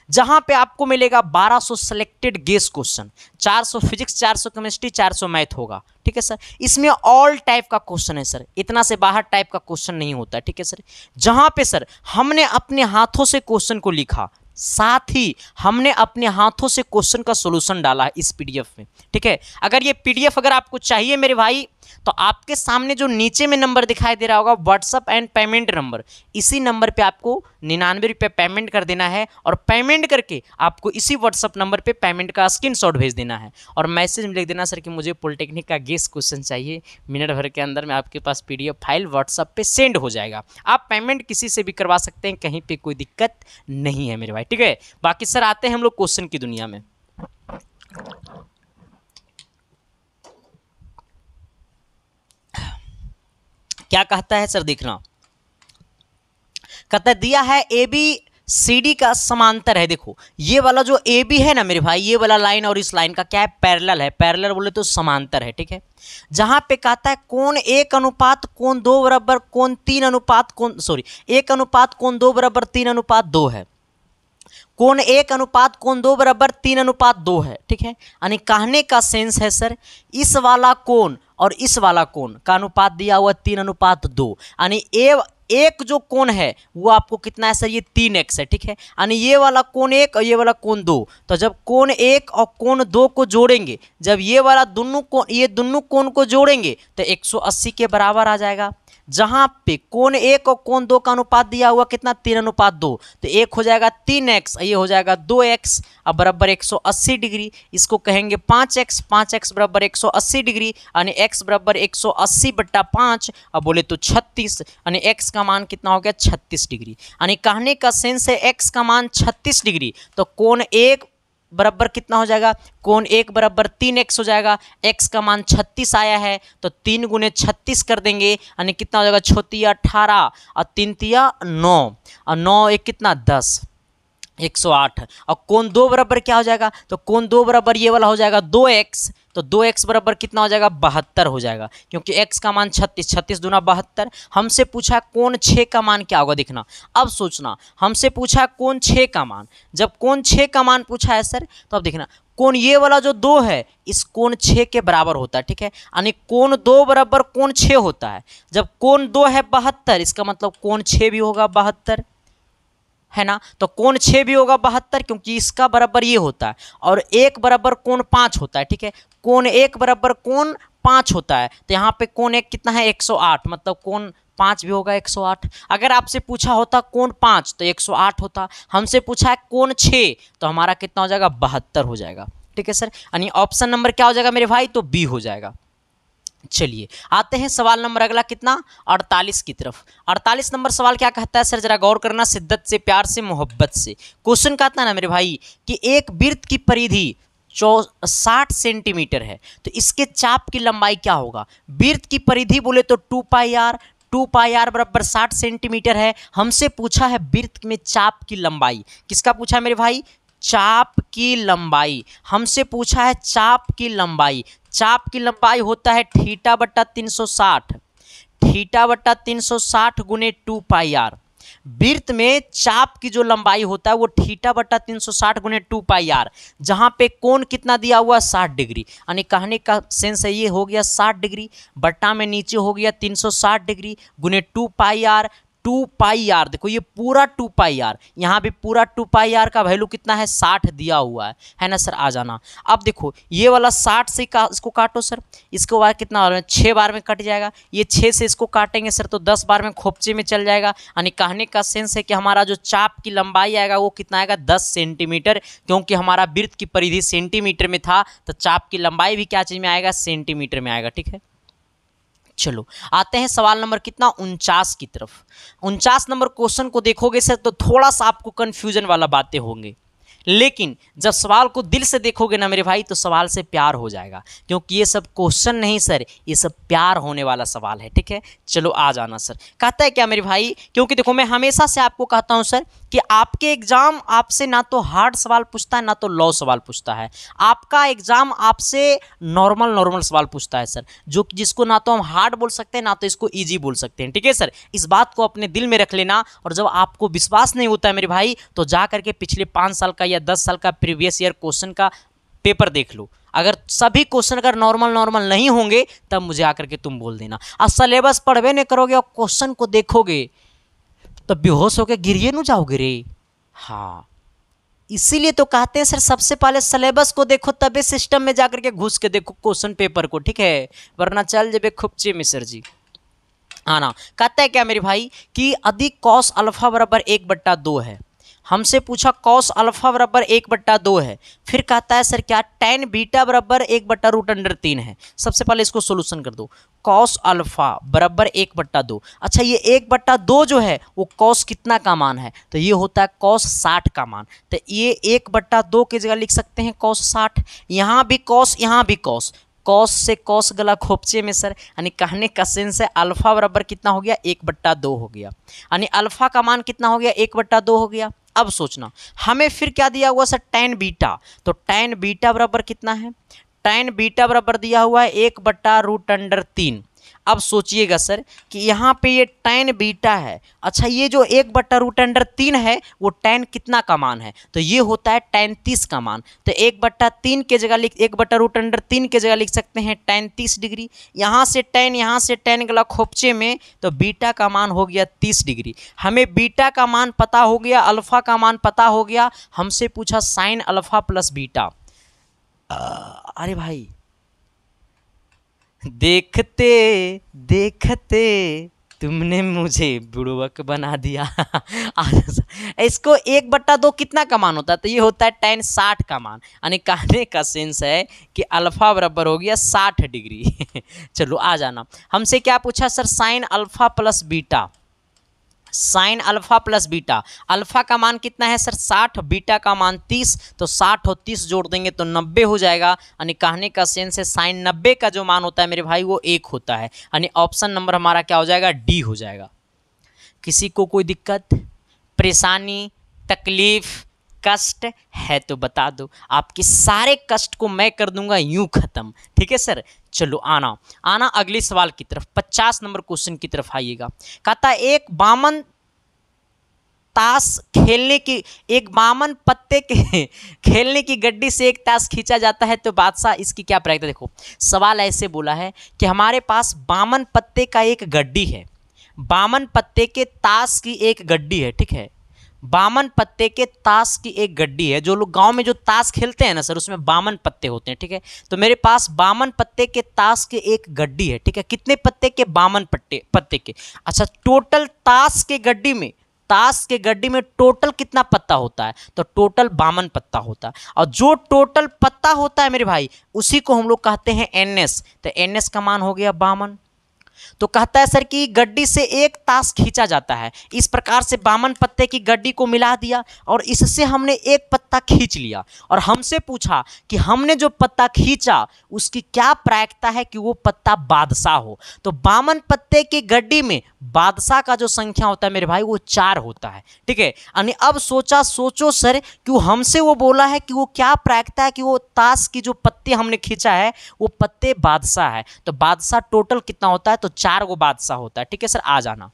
जहां पे आपको मिलेगा 1200 selected guess question, 400 physics, 400 chemistry, 400 math होगा। ठीक है सर, इसमें ऑल टाइप का क्वेश्चन है सर, इतना से बाहर टाइप का क्वेश्चन नहीं होता। ठीक है सर, जहां पे सर हमने अपने हाथों से क्वेश्चन को लिखा, साथ ही हमने अपने हाथों से क्वेश्चन का सॉल्यूशन डाला है इस पीडीएफ में। ठीक है, अगर ये पीडीएफ अगर आपको चाहिए मेरे भाई, तो आपके सामने जो नीचे में नंबर दिखाई दे रहा होगा व्हाट्सअप एंड पेमेंट नंबर, इसी नंबर पे आपको 99 रुपये पेमेंट कर देना है और पेमेंट करके आपको इसी व्हाट्सअप नंबर पे पेमेंट का स्क्रीनशॉट भेज देना है और मैसेज में लिख देना सर कि मुझे पॉलिटेक्निक का गेस क्वेश्चन चाहिए। मिनट भर के अंदर में आपके पास पीडीएफ फाइल व्हाट्सअप पे सेंड हो जाएगा। आप पेमेंट किसी से भी करवा सकते हैं, कहीं पर कोई दिक्कत नहीं है मेरे भाई। ठीक है, बाकी सर आते हैं हम लोग क्वेश्चन की दुनिया में। क्या कहता है सर, देखना, कहता है दिया है ए बी सी डी का समांतर है। देखो ये वाला जो ए बी है ना मेरे भाई, ये वाला लाइन और इस लाइन का क्या है, पैरेलल है। पैरेलल बोले तो समांतर है। ठीक है, जहां पे कहता है कोण 1:कोण 2 बराबर कोण 3:कोण 1:कोण 2 बराबर 3:2 है। कोण 1:कोण 2 बराबर 3:2 है। ठीक है, यानी कहने का सेंस है सर, इस वाला कोण और इस वाला कोण का अनुपात दिया हुआ 3:2, यानी एक जो कोण है वो आपको कितना है सर, ये 3x है। ठीक है, यानी ये वाला कोण 1 और ये वाला कोण 2, तो जब कोण 1 और कोण 2 को जोड़ेंगे, जब ये वाला दोनों कोण को जोड़ेंगे तो 180 के बराबर आ जाएगा। जहां पे कोण 1 और कोण 2 का अनुपात दिया हुआ कितना, 3:2, तो एक हो जाएगा 3x, ये हो जाएगा 2x, अब बराबर 180 डिग्री। इसको कहेंगे 5x, 5x बराबर 180 डिग्री, यानी x बराबर 180/5, अब बोले तो 36, यानी x का मान कितना हो गया, 36 डिग्री। यानी कहने का सेंस है x का मान 36 डिग्री, तो कोण 1 बराबर कितना हो जाएगा, कोण 1 बराबर 3x हो जाएगा। x का मान 36 आया है तो 3 × 36 कर देंगे, यानी कितना हो जाएगा, 6 × 18 और 3 × 9 और 9 1 कितना 10, 108। और कोण 2 बराबर क्या हो जाएगा, तो कोण 2 बराबर ये वाला हो जाएगा 2x, तो 2x बराबर कितना हो जाएगा 72 हो जाएगा, क्योंकि x का मान 36, 36 दूना 72। हमसे पूछा कोण 6 का मान क्या होगा, देखना अब सोचना, हमसे पूछा कोण 6 का मान, जब कोण 6 का मान पूछा है सर, तो अब देखना कोण ये वाला जो 2 है इस कोण 6 के बराबर होता है, ठीक है, यानी कोण 2 बराबर कोण 6 होता है। जब कोण 2 है 72, इसका मतलब कोण 6 भी होगा 72, है ना, तो कोण 6 भी होगा 72, क्योंकि इसका बराबर ये होता है, और 1 बराबर कोण 5 होता है, ठीक है, कोण 1 बराबर कोण 5 होता है, तो यहाँ पे कोण 1 कितना है 108, मतलब कोण 5 भी होगा 108। अगर आपसे पूछा होता कोण 5 तो 108 होता, हमसे पूछा है कोण 6 तो हमारा कितना हो जाएगा 72 हो जाएगा, ठीक है सर, यानी ऑप्शन नंबर क्या हो जाएगा मेरे भाई, तो बी हो जाएगा। चलिए आते हैं सवाल नंबर अगला कितना 48 की तरफ। 48 नंबर सवाल क्या कहता है सर, जरा गौर करना, शिद्दत से, प्यार से, मोहब्बत से। क्वेश्चन कहता है ना मेरे भाई कि एक वृत्त की परिधि 60 सेंटीमीटर है, तो इसके चाप की लंबाई क्या होगा। वृत्त की परिधि बोले तो 2πr, 2πr बराबर 60 सेंटीमीटर है। हमसे पूछा है वृत्त में चाप की लंबाई, किसका पूछा है मेरे भाई, चाप की लंबाई, हमसे पूछा है चाप की लंबाई। चाप की लंबाई होता है थीटा बट्टा 360, थीटा बट्टा 360 गुने 2πr। वृत्त में चाप की जो लंबाई होता है वो थीटा बट्टा 360 गुने 2πr, जहां पे कोण कितना दिया हुआ 60 डिग्री, यानी कहने का सेंस है ये हो गया 60 डिग्री, बट्टा में नीचे हो गया 360 डिग्री गुने 2πr। 2πr देखो ये पूरा 2πr, यहाँ भी पूरा 2πr का वैल्यू कितना है 60 दिया हुआ है ना सर, आ जाना। अब देखो ये वाला 60 से इसको काटो सर, इसको बार कितना 6 बार में कट जाएगा, ये 6 से इसको काटेंगे सर तो 10 बार में खोपचे में चल जाएगा, यानी कहने का सेंस है कि हमारा जो चाप की लंबाई आएगा वो कितना आएगा 10 सेंटीमीटर, क्योंकि हमारा वृत्त की परिधि सेंटीमीटर में था तो चाप की लंबाई भी क्या चीज में आएगा, सेंटीमीटर में आएगा, ठीक है। चलो आते हैं सवाल नंबर कितना 49 की तरफ। 49 नंबर क्वेश्चन को देखोगे सर तो थोड़ा सा आपको कंफ्यूजन वाला बातें होंगे, लेकिन जब सवाल को दिल से देखोगे ना मेरे भाई तो सवाल से प्यार हो जाएगा, क्योंकि ये सब क्वेश्चन नहीं सर, ये सब प्यार होने वाला सवाल है, ठीक है। चलो आ जाना सर, कहता है क्या मेरे भाई, क्योंकि देखो मैं हमेशा से आपको कहता हूं सर कि आपके एग्जाम आपसे ना तो हार्ड सवाल पूछता है ना तो लॉ सवाल पूछता है, आपका एग्जाम आपसे नॉर्मल नॉर्मल सवाल पूछता है सर, जो जिसको ना तो हम हार्ड बोल सकते हैं ना तो इसको ईजी बोल सकते हैं, ठीक है सर। इस बात को अपने दिल में रख लेना, और जब आपको विश्वास नहीं होता है मेरे भाई तो जा करके पिछले 5 साल का या 10 साल का प्रीवियस ईयर क्वेश्चन का पेपर देख लो, अगर सभी क्वेश्चन अगर नॉर्मल नॉर्मल नहीं होंगे तब मुझे आकर के तुम बोल देना। और सिलेबस पढ़वे नहीं करोगे और क्वेश्चन को देखोगे तो बेहोश होकर गिरिए न जाओगे रे। हाँ इसीलिए तो कहते हैं सर सबसे पहले सिलेबस को देखो तबे सिस्टम में जाकर के घुस के देखो क्वेश्चन पेपर को, ठीक है, वरना चल जेबे खुपचे मिसर जी। आना कहता है क्या मेरे भाई कि अधिक कॉस अल्फा बराबर 1/2 है, हमसे पूछा कॉस अल्फा बराबर 1/2 है, फिर कहता है सर क्या tan बीटा बराबर 1/√3 है। सबसे पहले इसको सोल्यूशन कर दो, कॉस अल्फा बराबर 1/2। अच्छा ये 1/2 जो है वो कॉस कितना का मान है, तो ये होता है कॉस 60 का मान, तो ये 1/2 की जगह लिख सकते हैं कॉस 60, यहाँ भी कॉस यहाँ भी कॉस, कॉस से कॉस गला खोपचे में सर, यानी कहने का सेंस है अल्फा बराबर कितना हो गया 1/2 हो गया, यानी अल्फा का मान कितना हो गया 1/2 हो गया। अब सोचना हमें फिर क्या दिया हुआ सर tan बीटा, तो tan बीटा बराबर कितना है, tan बीटा बराबर दिया हुआ है 1/√3। अब सोचिएगा सर कि यहाँ पे ये tan बीटा है, अच्छा ये जो 1/√3 है वो tan कितना का मान है, तो ये होता है tan 30 का मान, तो 1/3 के जगह 1/√3 के जगह लिख सकते हैं tan 30 डिग्री, यहाँ से tan गला खोपचे में, तो बीटा का मान हो गया 30 डिग्री। हमें बीटा का मान पता हो गया, अल्फा का मान पता हो गया, हमसे पूछा साइन अल्फा प्लस बीटा। अरे भाई देखते देखते तुमने मुझे बुड़बक बना दिया। इसको 1/2 कितना का मान होता है, तो ये होता है tan 60 का मान, यानी कहने का सेंस है कि अल्फा बराबर हो गया 60 डिग्री। चलो आ जाना, हमसे क्या पूछा sir sine alpha plus beta, sine alpha plus beta, alpha का मान कितना है सर 60, बीटा का मान 30, तो 60 और 30 जोड़ देंगे तो 90 हो जाएगा, यानी कहने का सेंस है साइन 90 का जो मान होता है मेरे भाई वो 1 होता है, यानी ऑप्शन नंबर हमारा क्या हो जाएगा डी हो जाएगा। किसी को कोई दिक्कत परेशानी तकलीफ कष्ट है तो बता दो, आपके सारे कष्ट को मैं कर दूंगा यूं खत्म। ठीक है सर, चलो आना आना अगले सवाल की तरफ, 50 नंबर क्वेश्चन की तरफ आइएगा। कहता है एक बामन ताश खेलने की, एक बामन पत्ते के खेलने की गड्डी से एक ताश खींचा जाता है तो बादशाह इसकी क्या प्रायिकता। देखो सवाल ऐसे बोला है कि हमारे पास बामन पत्ते का एक गड्डी है, बामन पत्ते के ताश की एक गड्डी है। ठीक है, बामन पत्ते के ताश की एक गड्डी है। जो लोग गांव में जो ताश खेलते हैं ना सर, उसमें बामन पत्ते होते हैं। ठीक है, तो मेरे पास बामन पत्ते के ताश के एक गड्डी है। ठीक है, कितने पत्ते के, बामन पत्ते के। अच्छा, टोटल ताश के गड्डी में, ताश के गड्डी में टोटल कितना पत्ता होता है, तो टोटल बामन पत्ता होता है। और जो टोटल पत्ता होता है मेरे भाई, उसी को हम लोग कहते हैं NS। तो NS का मान हो गया बामन। तो कहता है सर कि गड्डी से एक ताश खींचा जाता है, इस प्रकार से बामन पत्ते की गड्डी को मिला दिया और इससे हमने एक पत्ता खींच लिया और हमसे पूछा कि हमने जो पत्ता खींचा उसकी क्या प्रायिकता है कि वो पत्ता बादशाह हो। तो बामन पत्ते की गड्डी में बादशाह का जो संख्या होता है मेरे भाई वो 4 होता है। ठीक है, यानी अब सोचो सर कि वो हमसे वो बोला है कि वो क्या प्रायिकता है कि वो ताश की जो पत्ते हमने खींचा है वो पत्ते बादशाह है। तो बादशाह टोटल कितना होता है, तो 4 गो बादशाह होता है। ठीक है सर, आ जाना।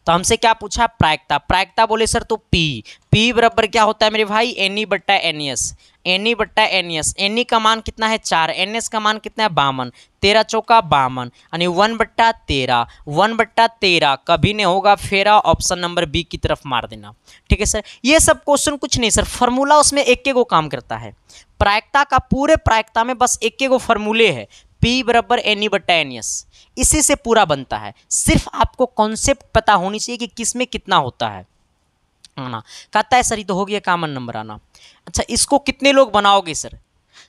तो हमसे क्या पूछा, प्रायिकता। प्रायिकता बोले सर तो P बराबर क्या होता है मेरे भाई, NE बट्टा NES, NE बट्टा NES। NE का मान कितना है 4, NS का मान कितना है 52, 13 चौका 52, यानी 1/13, 1/13 कभी नहीं होगा फेरा। ऑप्शन नंबर बी की तरफ मार देना। ठीक है सर, ये सब क्वेश्चन कुछ नहीं सर, फॉर्मूला उसमें एक गो काम करता है। प्रायिकता का पूरे प्रायिकता में बस एक गो फॉर्मूले है, P बराबर NE बट्टा NES, इसी से पूरा बनता है। सिर्फ आपको कॉन्सेप्ट पता होनी चाहिए कि किस में कितना होता है। आना कहता है सर ये तो हो गया कॉमन नंबर आना। अच्छा, इसको कितने लोग बनाओगे सर,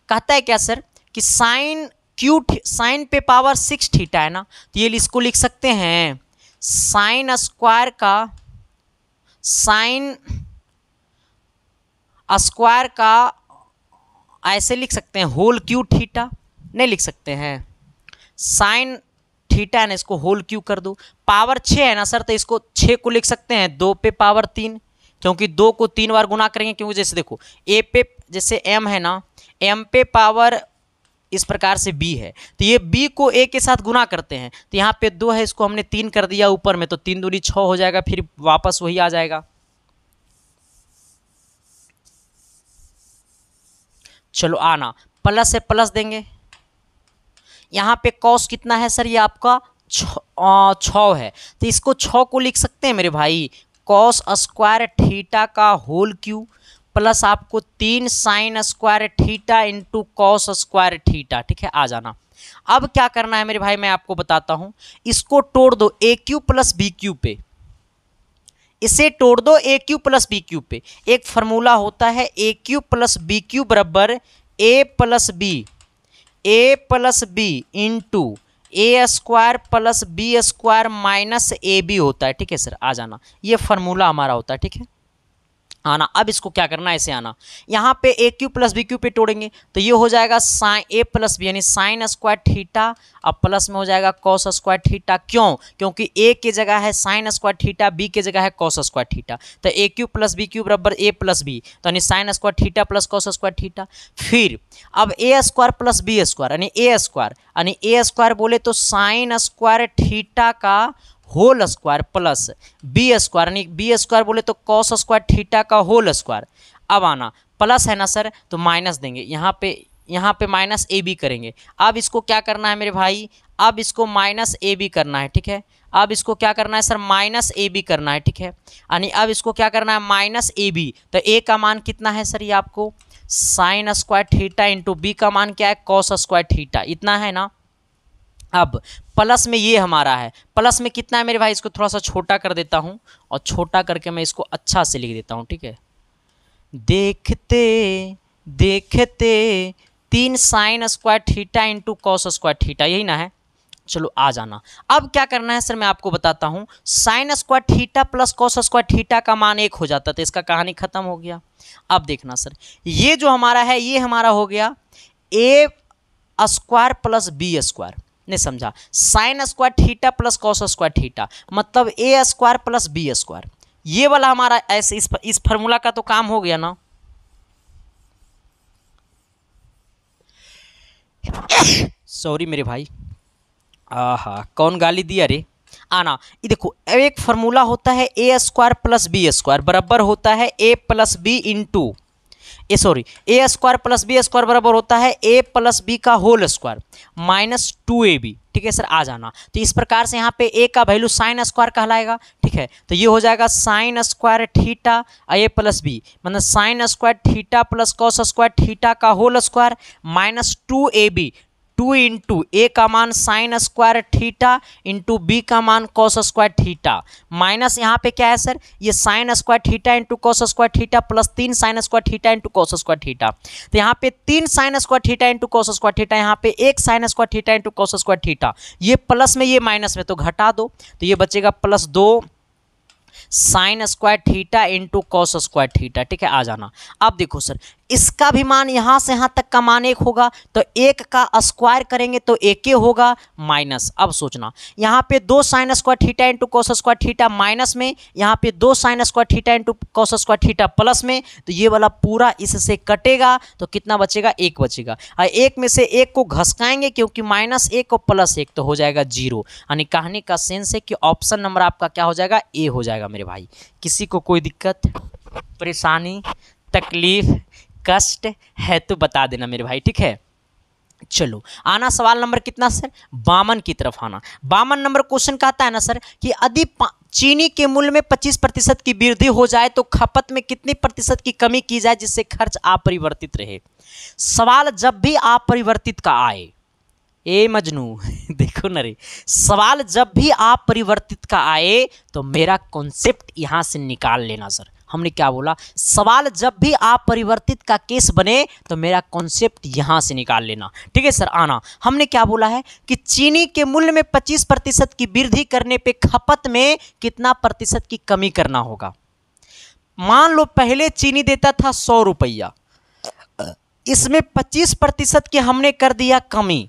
कहता है क्या सर कि साइन पे पावर 6 थीटा है ना, तो ये इसको लिख सकते हैं साइन स्क्वायर का ऐसे लिख सकते हैं होल क्यू थीटा, नहीं लिख सकते हैं साइन थीटा है ना, इसको होल क्यू कर दो। पावर 6 है ना सर, तो इसको 6 को लिख सकते हैं 2 पे पावर 3, क्योंकि 2 को 3 बार गुना करेंगे। क्योंकि जैसे देखो A पे जैसे M है ना, M पे पावर इस प्रकार से B है, तो ये B को A के साथ गुना करते हैं, तो यहाँ पे 2 है, इसको हमने 3 कर दिया ऊपर में, तो 3 दूनी 6 हो जाएगा, फिर वापस वही आ जाएगा। चलो आना, प्लस से प्लस देंगे। यहाँ पे कॉस कितना है सर, ये आपका 6 है, तो इसको 6 को लिख सकते हैं मेरे भाई कॉस स्क्वायर थीटा का होल क्यू प्लस आपको 3 sign square theta into cos square theta. ठीक है, आ जाना। अब क्या करना है मेरे भाई, मैं आपको बताता हूँ। इसको तोड़ दो A Q plus B cube पे, इसे तोड़ दो A Q plus B cube पे। एक फार्मूला होता है A Q plus B Q बराबर A plus B into A square plus B square minus A B होता है। ठीक है सर, आ जाना, ये फार्मूला हमारा होता है। ठीक है, आना। अब इसको क्या करना है, ऐसे आना, यहाँ पे ए क्यू प्लस बी क्यू पे तोड़ेंगे तो ये हो जाएगा साइन ए प्लस बी, यानी साइन स्क्वायर थीटा, अब प्लस में हो जाएगा कॉस स्क्वायर थीटा। क्यों, क्योंकि ए की जगह है साइन स्क्वायर थीटा, बी की जगह है कॉस स्क्वायर थीटा, तो A Q plus B Q बराबर ए प्लस बी, तो यानी sine square theta plus cos square theta. फिर अब A square plus B square, यानी ए स्क्वायर बोले तो साइन स्क्वायर थीटा का whole square plus B square, यानी बी स्क्वायर बोले तो कॉस स्क्वायर थीटा का होल स्क्वायर। अब आना, प्लस है ना सर, तो माइनस देंगे, यहाँ पे माइनस ए बी करेंगे। अब इसको क्या करना है मेरे भाई, अब इसको माइनस ए बी करना है। ठीक है, अब इसको क्या करना है सर, माइनस ए बी करना है। ठीक है, यानी अब इसको क्या करना है, माइनस ए बी, तो ए का मान कितना है सर, ये आपको sine square theta into B का मान क्या है, कॉस स्क्वायर थीटा, इतना है ना। अब प्लस में ये हमारा है, प्लस में कितना है मेरे भाई, इसको थोड़ा सा छोटा कर देता हूँ और छोटा करके मैं इसको अच्छा से लिख देता हूँ। ठीक है, देखते देखते 3 sign square theta into cos square theta, यही ना है। चलो आ जाना। अब क्या करना है सर, मैं आपको बताता हूँ। Sign square theta plus cos square theta का मान 1 हो जाता, तो इसका कहानी खत्म हो गया। अब देखना सर, ये जो हमारा है ये हमारा हो गया ए स्क्वायर प्लस बी स्क्वायर, नहीं समझा, sign square theta plus cos square theta, मतलब ए स्क्वायर प्लस बी स्क्वायर। ये वाला हमारा ऐसे इस फार्मूला का तो काम हो गया ना। सॉरी मेरे भाई, आहा कौन गाली दिया रे। आना ये देखो, एक फार्मूला होता है ए स्क्वायर प्लस बी स्क्वायर बराबर होता है ए plus B into A square plus B square बराबर होता है ए प्लस बी का होल स्क्वायर माइनस 2ab। ठीक है सर, आ जाना। तो इस प्रकार से यहाँ पे ए का वैल्यू साइन स्क्वायर कहलाएगा। ठीक है, तो ये हो जाएगा sine square theta A plus B, मतलब sine square theta plus cos square theta का whole square minus 2ab, 2 into A का मान sine square theta into B का मान कॉस स्क्वायर थीटा, माइनस यहाँ पे क्या है सर, ये sign square theta into cos square theta plus 3 sign square theta into cos square theta. तो यहाँ पे 3 sign square theta into cos square theta, यहाँ पे 1 sign square theta into cos square theta. ये प्लस में ये minus में, तो घटा दो, तो ये बचेगा plus 2 sign square theta into cos square theta. ठीक है, आ जाना। अब देखो सर, इसका भी मान यहाँ से यहाँ तक का मान 1 होगा, तो 1 का स्क्वायर करेंगे तो 1 होगा माइनस। अब सोचना, यहाँ पे 2 sign square theta into cos square theta minus में, यहाँ पे 2 sign square theta into cos square theta plus में, तो ये वाला पूरा इससे कटेगा, तो कितना बचेगा, 1 बचेगा। और 1 में से 1 को घसकाएंगे, क्योंकि -1 और +1 तो हो जाएगा 0। यानी कहने का सेंस है कि ऑप्शन नंबर आपका क्या हो जाएगा, ए हो जाएगा मेरे भाई। किसी को कोई दिक्कत, परेशानी, तकलीफ, कष्ट है तो बता देना मेरे भाई। ठीक है, चलो आना सवाल नंबर कितना सर, 52 की तरफ आना। 52 नंबर क्वेश्चन कहता है ना सर कि यदि चीनी के मूल्य में 25% की वृद्धि हो जाए तो खपत में कितनी प्रतिशत की कमी की जाए जिससे खर्च अपरिवर्तित रहे। सवाल जब भी अपरिवर्तित का आए, ए मजनू देखो न रे, सवाल जब भी अपरिवर्तित का आए तो मेरा कॉन्सेप्ट यहां से निकाल लेना सर। हमने क्या बोला, सवाल जब भी अपरिवर्तित का केस बने तो मेरा कॉन्सेप्ट यहां से निकाल लेना। ठीक है सर, आना। हमने क्या बोला है कि चीनी के मूल्य में 25% की वृद्धि करने पे खपत में कितना प्रतिशत की कमी करना होगा। मान लो पहले चीनी देता था 100 रुपया, इसमें 25% की हमने कर दिया कमी।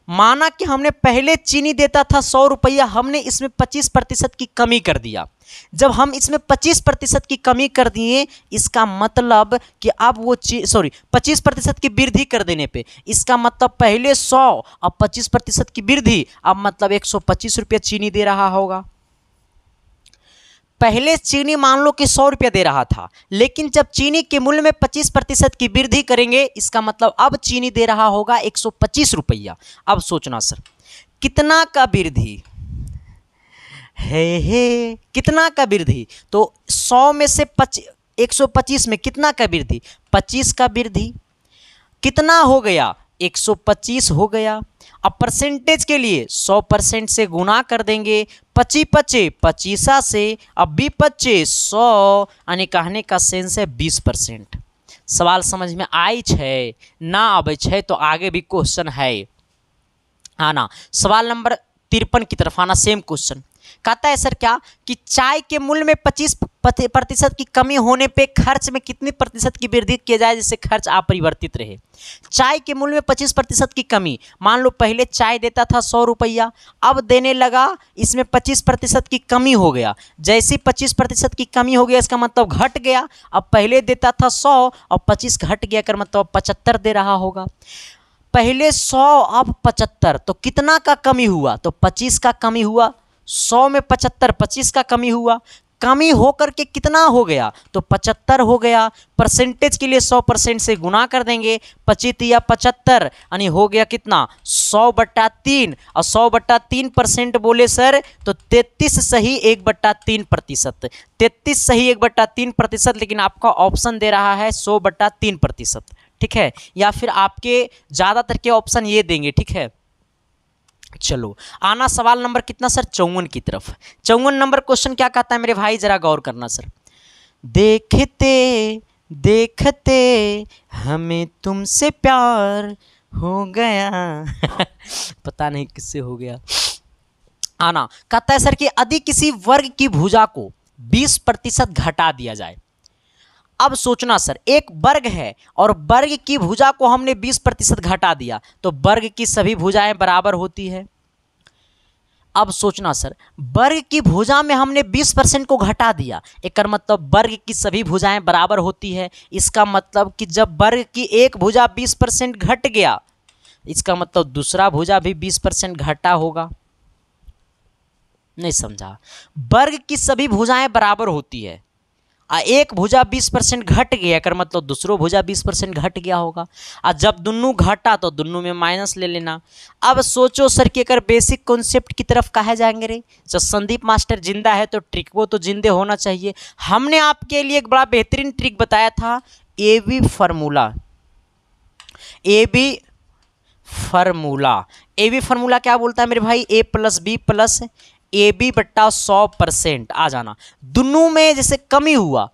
माना कि हमने पहले चीनी देता था 100 रुपया, हमने इसमें 25% की कमी कर दिया। जब हम इसमें 25% की कमी कर दिए, इसका मतलब कि अब वो 25% की वृद्धि कर देने पे, इसका मतलब पहले 100 अब 25% की वृद्धि, अब मतलब 125 रुपया चीनी दे रहा होगा। पहले चीनी मान लो कि 100 रुपया दे रहा था, लेकिन जब चीनी के मूल्य में 25% की वृद्धि करेंगे, इसका मतलब अब चीनी दे रहा होगा 125 रुपया। अब सोचना सर, कितना का वृद्धि है, कितना का वृद्धि, तो 100 में से 125 में कितना का वृद्धि, 25 का वृद्धि। कितना हो गया, 125 हो गया। अब परसेंटेज के लिए 100% से गुना कर देंगे, 25 25 से, अब 25 100, यानी कहने का सेंस है 20%। सवाल समझ में आई है ना, आवे है तो आगे भी क्वेश्चन है। आना सवाल नंबर 53 की तरफ आना। सेम क्वेश्चन कहता है सर क्या कि चाय के मूल्य में 25% की कमी होने पे खर्च में कितनी प्रतिशत की वृद्धि की जाए जिससे खर्च अपरिवर्तित रहे। चाय के मूल्य में 25% की कमी, मान लो पहले चाय देता था 100 रुपया, अब देने लगा, इसमें 25% की कमी हो गया। जैसी 25% की कमी हो गया, इसका मतलब घट गया। अब पहले देता था 100 और 25 घट गया कर मतलब 75 दे रहा होगा। पहले 100 अब 75, तो कितना का कमी हुआ, तो 25 का कमी हुआ। 100 में 75, 25 का कमी हुआ। कमी होकर के कितना हो गया, तो 75 हो गया। परसेंटेज के लिए 100% से गुना कर देंगे, 25 या 75, यानी हो गया कितना, 100/3। और 100/3% बोले सर तो 33 सही 1/3%। 33 सही 1/3%, लेकिन आपका ऑप्शन दे रहा है 100/3%। ठीक है, या फिर आपके ज़्यादातर के ऑप्शन ये देंगे। ठीक है, चलो आना सवाल नंबर कितना सर, 54 की तरफ। 54 नंबर क्वेश्चन क्या कहता है मेरे भाई, जरा गौर करना सर। देखते देखते हमें तुमसे प्यार हो गया पता नहीं किससे हो गया। आना कहता है सर कि यदि किसी वर्ग की भुजा को 20% घटा दिया जाए। अब सोचना सर, एक वर्ग है और वर्ग की भुजा को हमने 20% घटा दिया, तो वर्ग की सभी भुजाएं बराबर होती है। अब सोचना सर, वर्ग की भुजा में हमने 20% को घटा दिया, एक मतलब वर्ग की सभी भुजाएं बराबर होती है। इसका मतलब कि जब वर्ग की एक भुजा 20% घट गया, इसका मतलब दूसरा भुजा भी 20% घटा होगा। नहीं समझा? वर्ग की सभी भुजाएं बराबर होती है, एक भुजा 20% घट गया कर मतलब दूसरो भुजा 20% घट गया होगा। और जब दोनों घटा तो दोनों में माइनस ले लेना। अब सोचो सर कि अगर बेसिक कॉन्सेप्ट की तरफ कहे जाएंगे रे, तो संदीप मास्टर जिंदा है तो ट्रिक वो तो जिंदे होना चाहिए। हमने आपके लिए एक बड़ा बेहतरीन ट्रिक बताया था, A B formula. A B formula क्या बोलता है मेरे भाई? A plus B plus A B बट्टा 100%। आ जाना, दोनों में जैसे कमी हुआ,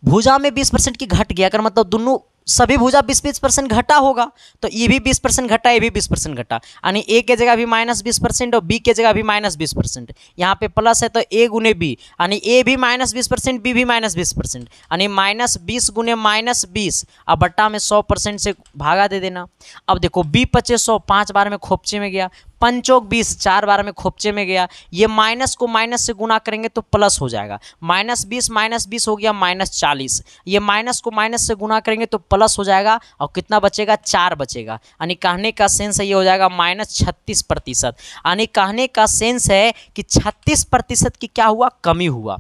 भुजा में 20% की घट गया, अगर मतलब दोनों सभी भुजा 20% घटा होगा, तो ये भी 20% घटा, ये भी 20% घटा, यानी ए के जगह भी -20% और बी के जगह भी -20%। यहाँ पे प्लस है तो ए गुने बी, यानी ए भी -20%, बी भी -20%, यानी -20 गुने -20। अब बट्टा में 100% से भागा दे देना। अब देखो बी 2500 5 बार में खोपचे में गया, पंचोक 20 4 बार में खोपचे में गया। ये माइनस को माइनस से गुना करेंगे तो प्लस हो जाएगा, -20 हो गया -40। ये माइनस को माइनस से गुना करेंगे तो प्लस हो जाएगा, और कितना बचेगा? 4 बचेगा। यानी कहने का सेंस ये हो जाएगा -36%। यानी कहने का सेंस है कि 36% की क्या हुआ? कमी हुआ।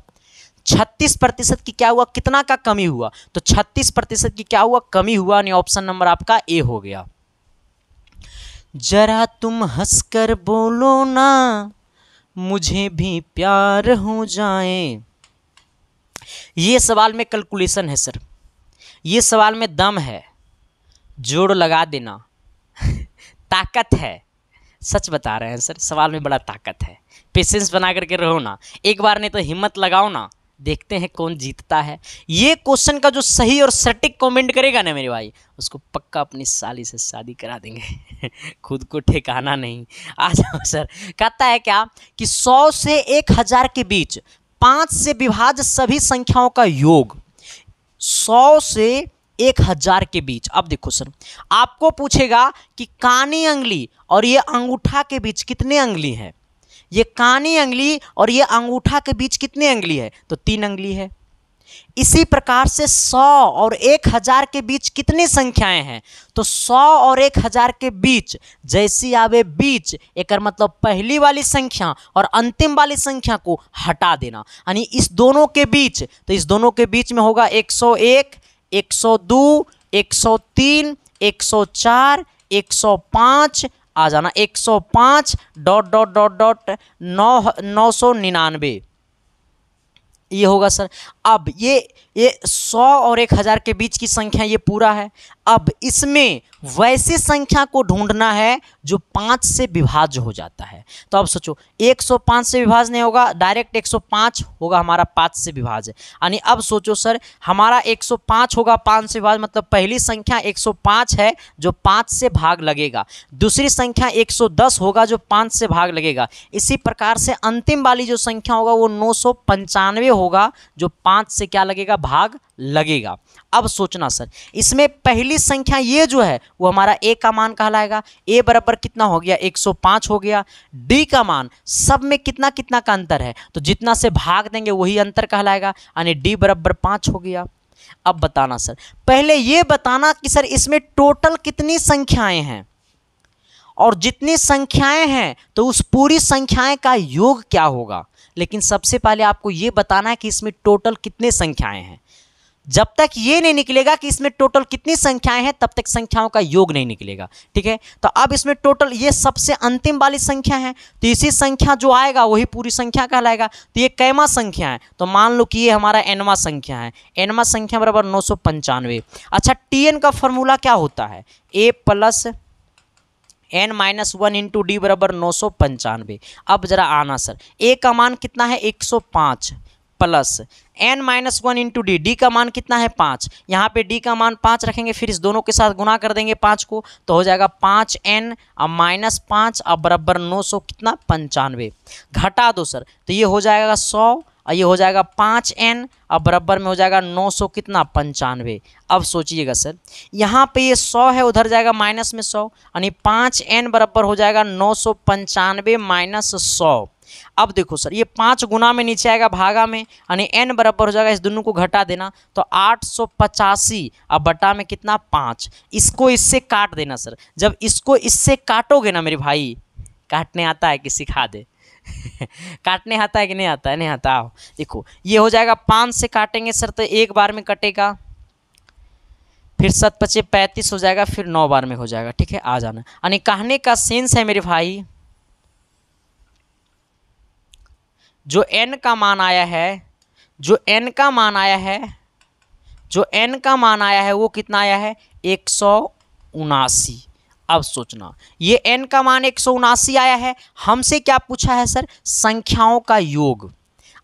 36% की क्या हुआ? कितना का कमी हुआ? तो 36% की क्या हुआ? कमी हुआ। यानी ऑप्शन नंबर आपका ए हो गया। जरा तुम हंसकर बोलो ना, मुझे भी प्यार हो जाए। ये सवाल में कैलकुलेशन है सर, ये सवाल में दम है, जोड़ लगा देना। ताकत है, सच बता रहे हैं सर, सवाल में बड़ा ताकत है। पेशेंस बना करके रहो ना, एक बार नहीं तो हिम्मत लगाओ ना, देखते हैं कौन जीतता है। ये क्वेश्चन का जो सही और सटीक कमेंट करेगा ना मेरे भाई, उसको पक्का अपनी साली से शादी करा देंगे। खुद को ठिकाना नहीं। आ जाओ सर। कहता है क्या कि 100 से 1000 के बीच 5 से विभाज्य सभी संख्याओं का योग। 100 से 1000 के बीच। अब देखो सर, आपको पूछेगा कि कानी अंगुली और ये अंगूठा के बीच कितने अंगुली है। ये कानी अंगुली और ये अंगूठा के बीच कितने अंगुली है? तो 3 अंगुली है। इसी प्रकार से 100 और 1000 के बीच कितनी संख्याएं हैं? तो 100 और 1000 के बीच जैसी आवे बीच, एक मतलब पहली वाली संख्या और अंतिम वाली संख्या को हटा देना, यानी इस दोनों के बीच। तो इस दोनों के बीच में होगा 101, 102, 103, 104, 105। आ जाना 105 ... 999। ये होगा सर। अब ये 100 और 1000 के बीच की संख्या ये पूरा है। अब इसमें वैसी संख्या को ढूंढना है जो 5 से विभाज्य हो जाता है। तो अब सोचो 105 से विभाज्य नहीं होगा, डायरेक्ट 105 होगा हमारा 5 से विभाज्य। यानी अब सोचो सर, हमारा 105 होगा 5 से विभाज्य, मतलब पहली संख्या 105 है जो 5 से भाग लगेगा, दूसरी संख्या 110 होगा जो 5 से भाग लगेगा। इसी प्रकार से अंतिम वाली जो संख्या होगा वो 995 होगा जो 5 से क्या लगेगा? भाग लगेगा। अब सोचना सर, इसमें पहली संख्या ये जो है वो हमारा ए का मान कहलाएगा। ए बराबर कितना हो गया? 105 हो गया। डी का मान, सब में कितना कितना का अंतर है, तो जितना से भाग देंगे वही अंतर कहलाएगा, यानी डी बराबर 5 हो गया। अब बताना सर, पहले ये बताना कि सर इसमें टोटल कितनी संख्याएं हैं, और जितनी संख्याएं हैं तो उस पूरी संख्याएं का योग क्या होगा। लेकिन सबसे पहले आपको ये बताना है कि इसमें टोटल कितने संख्याएं हैं। जब तक ये नहीं निकलेगा कि इसमें टोटल कितनी संख्याएं हैं, तब तक संख्याओं का योग नहीं निकलेगा। ठीक है, तो अब इसमें टोटल ये सबसे अंतिम वाली संख्या है, तो इसी संख्या जो आएगा वही पूरी संख्या कहलाएगा। तो ये कैमा संख्या है? तो मान लो कि ये हमारा एनवा संख्या है। एनवा संख्या बराबर 995। अच्छा, टीएन का फॉर्मूला क्या होता है? ए प्लस n-1 इंटू डी बराबर 995। अब जरा आना सर, ए का मान कितना है? 105। Plus n minus 1 into D, D का मान कितना है 5, यहाँ पे d का मान 5 रखेंगे, फिर इस दोनों के साथ गुना कर देंगे 5 को, तो हो जाएगा 5n अब माइनस 5 अब बराबर 900 कितना 95, घटा दो सर तो ये हो जाएगा 100 और ये हो जाएगा 5n अब बराबर में हो जाएगा 900 कितना 95। अब सोचिएगा सर यहाँ पे ये 100 है, उधर जाएगा माइनस में 100, यानी 5n बराबर हो जाएगा 995 माइनस 100। अब देखो सर ये 5 गुना में नीचे आएगा भागा में, यानी n बराबर हो जाएगा, इस दोनों को घटा देना तो 885 अब बटा में कितना 5, इसको इससे काट देना सर। जब इसको इससे काटोगे ना मेरे भाई, काटने आता है कि सिखा दे काटने आता है कि नहीं आता है, नहीं आता। आओ देखो ये हो जाएगा 5 से काटेंगे सर तो एक बार में कटेगा, फिर 7 पचे 35 हो जाएगा, फिर 9 बार में हो जाएगा, ठीक है आ जाना। यानी कहने का सेंस है मेरे भाई जो n का मान आया है, जो n का मान आया है, जो n का मान आया है वो कितना आया है 179। अब सोचना ये n का मान 179 आया है, हमसे क्या पूछा है सर संख्याओं का योग।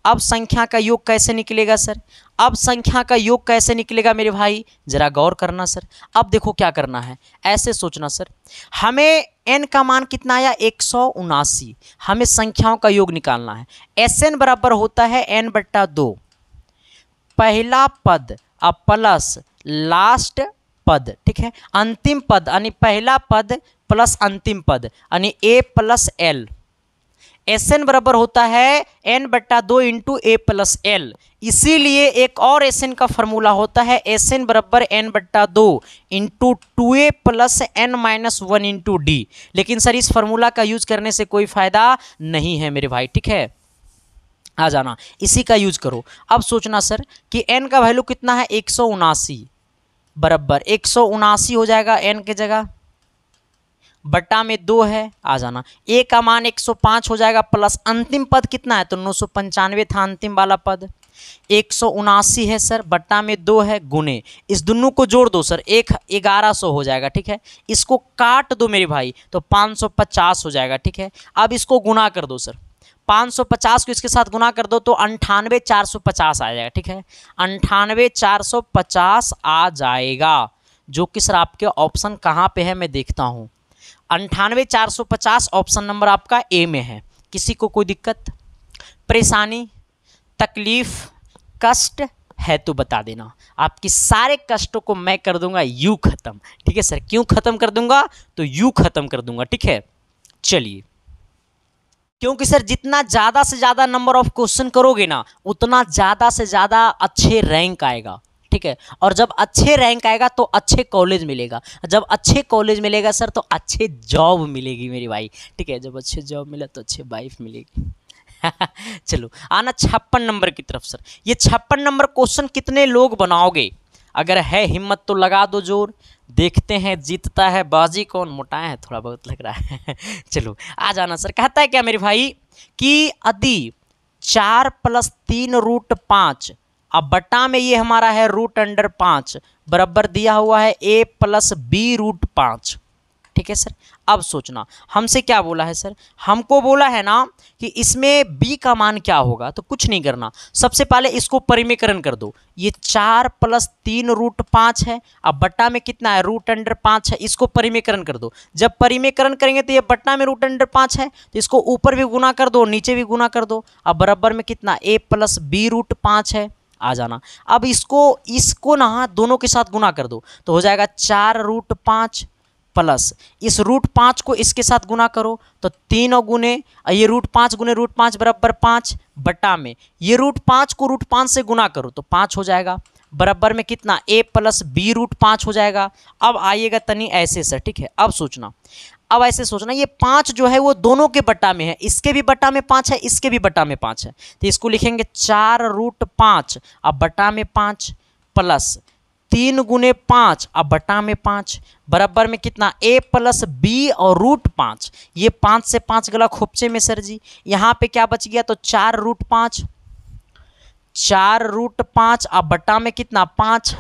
अब संख्या का योग कैसे निकलेगा सर, अब संख्या का योग कैसे निकलेगा मेरे भाई, जरा गौर करना सर। अब देखो क्या करना है, ऐसे सोचना सर हमें n का मान कितना आया 179, हमें संख्याओं का योग निकालना है। Sn बराबर होता है n बट्टा 2, पहला पद अब प्लस लास्ट पद, ठीक है अंतिम पद, यानी पहला पद प्लस अंतिम पद यानी a प्लस l। Sn बराबर होता है n बट्टा 2 इंटू a प्लस l, इसीलिए एक और Sn का फॉर्मूला होता है Sn बराबर n बट्टा 2 into 2a plus n minus 1 into D. लेकिन सर इस फार्मूला का यूज करने से कोई फायदा नहीं है मेरे भाई, ठीक है आ जाना इसी का यूज करो। अब सोचना सर कि n का वैल्यू कितना है 179 बराबर 179 हो जाएगा n के जगह, बट्टा में 2 है आ जाना, a का मान 105 हो जाएगा प्लस अंतिम पद कितना है तो 995 था अंतिम वाला पद, 179 है सर बट्टा में 2 है गुने, इस दोनों को जोड़ दो सर 1100 हो जाएगा, ठीक है इसको काट दो मेरे भाई तो 550 हो जाएगा, ठीक है। अब इसको गुना कर दो सर, 550 को इसके साथ गुना कर दो तो 98450 आ जाएगा, ठीक है 98450 आ जाएगा, जो कि सर आपके ऑप्शन कहाँ पे है मैं देखता हूँ, 98450 ऑप्शन नंबर आपका ए में है। किसी को कोई दिक्कत परेशानी तकलीफ कष्ट है तो बता देना, आपकी सारे कष्टों को मैं कर दूंगा यू खत्म, ठीक है सर क्यों खत्म कर दूंगा तो यू खत्म कर दूंगा, ठीक है चलिए। क्योंकि सर जितना ज़्यादा से ज़्यादा नंबर ऑफ क्वेश्चन करोगे ना उतना ज़्यादा से ज़्यादा अच्छे रैंक आएगा, ठीक है और जब अच्छे रैंक आएगा तो अच्छे कॉलेज मिलेगा, जब अच्छे कॉलेज मिलेगा सर तो अच्छे जॉब मिलेगी मेरी भाई, ठीक है जब अच्छे जॉब मिला तो अच्छे वाइफ मिलेगी चलो आना 56 नंबर की तरफ सर। ये 56 नंबर क्वेश्चन कितने लोग बनाओगे, अगर है हिम्मत तो लगा दो जोर, देखते हैं जीतता है बाजी कौन, मोटाया है थोड़ा बहुत लग रहा है चलो आ जाना सर। कहता है क्या मेरे भाई कि यदि 4 + 3 रूट 5 अब बटा में ये हमारा है रूट अंडर 5 बराबर दिया हुआ है a + b रूट 5, ठीक है सर। अब सोचना हमसे क्या बोला है सर, हमको बोला है ना कि इसमें b का मान क्या होगा, तो कुछ नहीं करना सबसे पहले इसको परिमेकरण कर दो, ये 4 + 3 रूट 5 है अब बट्टा में कितना है रूट अंडर 5 है, इसको परिमेकरण कर दो, जब परिमेकरण करेंगे तो ये बट्टा में रूट अंडर 5 है तो इसको ऊपर भी गुना कर दो नीचे भी गुना कर दो, अब बराबर में कितना a + b रूट 5 है आ जाना। अब इसको ना दोनों के साथ गुना कर दो तो हो जाएगा 4 रूट 5 प्लस इस रूट 5 को इसके साथ गुना करो तो 3 गुने ये रूट 5 गुने रूट 5 बराबर 5 बटा में ये रूट 5 को रूट 5 से गुना करो तो 5 हो जाएगा, बराबर में कितना a + b रूट 5 हो जाएगा। अब आइएगा तनी ऐसे सर, ठीक है अब सोचना, अब ऐसे सोचना ये 5 जो है वो दोनों के बट्टा में है, इसके भी बट्टा में 5 है इसके भी बट्टा में 5 है, तो इसको लिखेंगे 4 रूट 5 अब बट्टा में 5 प्लस 3 गुने 5 अब बटा में 5 बराबर में कितना a + b और रूट 5, ये 5 से 5 गला खोपचे में सर जी, यहाँ पे क्या बच गया तो 4 रूट 5 अब बटा में कितना 5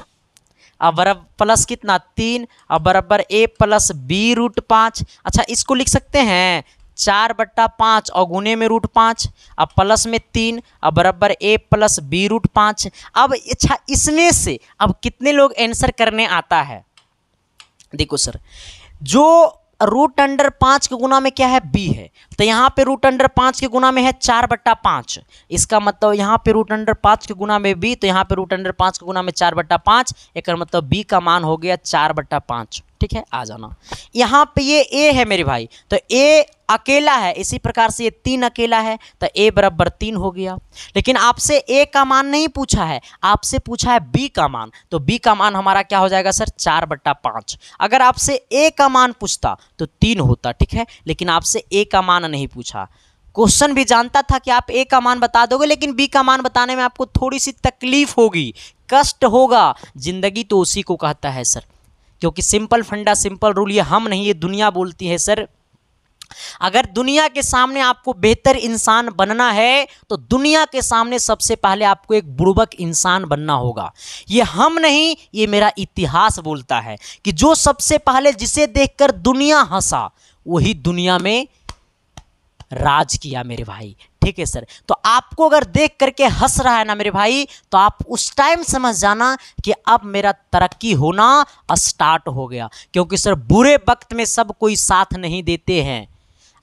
अब बराबर प्लस कितना 3 अब बराबर a + b रूट 5। अच्छा इसको लिख सकते हैं 4/5 और गुने में √5, अब प्लस में 3, अब बराबर a + b √5। अब अच्छा इसमें से अब कितने लोग आंसर करने आता है? देखो सर, जो √5 के गुना में क्या है? b है, तो यहाँ पे √5 के गुना में है 4/5। इसका मतलब यहाँ पे √5 के गुना में b, तो यहाँ पे √5 के गुना में 4/5, एक मतलब b का मान हो गया 4/5। ठीक है, आ जाना। यहाँ पे ये a है मेरे भाई, तो a अकेला है, इसी प्रकार से ये 3 अकेला है, तो a बराबर 3 हो गया। लेकिन आपसे a का मान नहीं पूछा है, आपसे पूछा है b का मान, तो b का मान हमारा क्या हो जाएगा सर? 4/5। अगर आपसे a का मान पूछता तो 3 होता, ठीक है, लेकिन आपसे a का मान नहीं पूछा। क्वेश्चन भी जानता था कि आप a का मान बता दोगे, लेकिन b का मान बताने में आपको थोड़ी सी तकलीफ होगी, कष्ट होगा। जिंदगी तो उसी को कहता है सर, क्योंकि सिंपल फंडा, सिंपल रूल ये हम नहीं, ये दुनिया बोलती है सर। अगर दुनिया के सामने आपको बेहतर इंसान बनना है तो दुनिया के सामने सबसे पहले आपको एक बुड़बक इंसान बनना होगा। ये हम नहीं, ये मेरा इतिहास बोलता है कि जो सबसे पहले जिसे देखकर दुनिया हंसा वही दुनिया में राज किया मेरे भाई। ठीक है सर, तो आपको अगर देख करके हंस रहा है ना मेरे भाई, तो आप उस टाइम समझ जाना कि अब मेरा तरक्की होना स्टार्ट हो गया। क्योंकि सर बुरे वक्त में सब कोई साथ नहीं देते हैं,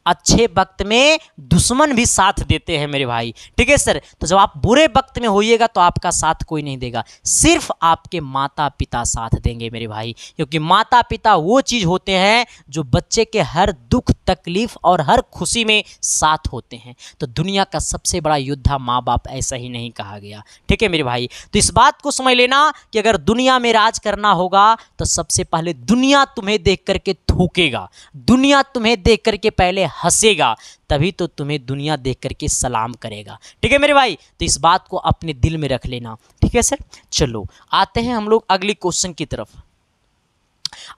अच्छे वक्त में दुश्मन भी साथ देते हैं मेरे भाई। ठीक है सर, तो जब आप बुरे वक्त में होइएगा तो आपका साथ कोई नहीं देगा, सिर्फ आपके माता पिता साथ देंगे मेरे भाई। क्योंकि माता पिता वो चीज़ होते हैं जो बच्चे के हर दुख तकलीफ और हर खुशी में साथ होते हैं। तो दुनिया का सबसे बड़ा योद्धा माँ बाप, ऐसा ही नहीं कहा गया। ठीक है मेरे भाई, तो इस बात को समझ लेना कि अगर दुनिया में राज करना होगा तो सबसे पहले दुनिया तुम्हें देख करके थूकेगा, दुनिया तुम्हें देख करके पहले हंसेगा, तभी तो तुम्हें दुनिया देख करके सलाम करेगा। ठीक है मेरे भाई, तो इस बात को अपने दिल में रख लेना। ठीक है सर, चलो आते हैं हम लोग अगली क्वेश्चन की तरफ।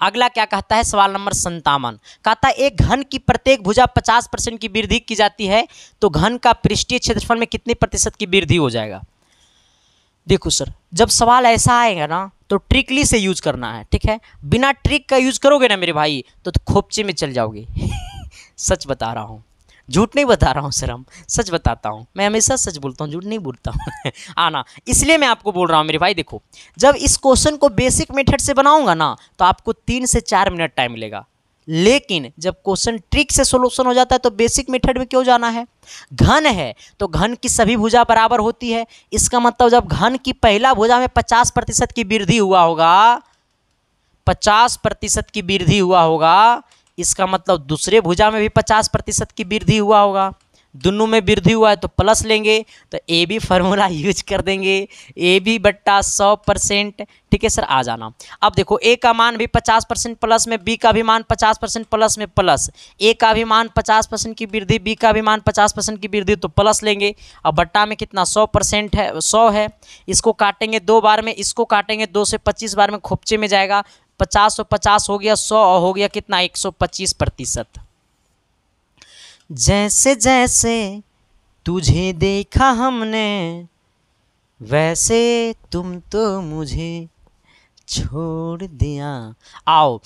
अगला क्या कहता है? सवाल नंबर 57 कहता है एक घन की प्रत्येक भुजा 50% की वृद्धि की जाती है तो घन का पृष्ठीय क्षेत्रफल में कितने प्रतिशत की वृद्धि हो जाएगा? देखो सर, जब सवाल ऐसा आएगा ना तो ट्रिकली से यूज करना है। ठीक है, बिना ट्रिक का यूज करोगे ना मेरे भाई तो खोपचे में चल जाओगे। सच बता रहा हूँ, झूठ नहीं बता रहा हूँ सर, हम सच बताता हूँ, मैं हमेशा सच बोलता हूँ, झूठ नहीं बोलता हूँ। आना, इसलिए मैं आपको बोल रहा हूँ मेरे भाई। देखो, जब इस क्वेश्चन को बेसिक मेथड से बनाऊंगा ना तो आपको 3 से 4 मिनट टाइम मिलेगा, लेकिन जब क्वेश्चन ट्रिक से सोल्यूशन हो जाता है तो बेसिक मेथड में क्यों जाना है? घन है तो घन की सभी भुजा बराबर होती है। इसका मतलब जब घन की पहला भुजा में 50% की वृद्धि हुआ होगा, 50% की वृद्धि हुआ होगा, इसका मतलब दूसरे भुजा में भी 50% की वृद्धि हुआ होगा। दोनों में वृद्धि हुआ है तो प्लस लेंगे, तो ए बी फार्मूला यूज कर देंगे, ए बी बट्टा 100%। ठीक है सर, आ जाना। अब देखो, ए का मान भी 50% प्लस में, बी का भी मान 50% प्लस में, प्लस ए का भी मान 50% की वृद्धि, बी का भी मान 50% की वृद्धि, तो प्लस लेंगे। अब बट्टा में कितना? 100% है, 100 है। इसको काटेंगे 2 बार में, इसको काटेंगे 2 से 25 बार में, खोपचे में जाएगा। 50 और 50 हो गया 100, हो गया कितना? 125%। जैसे जैसे तुझे देखा हमने वैसे तुम तो मुझे छोड़ दिया। आओ,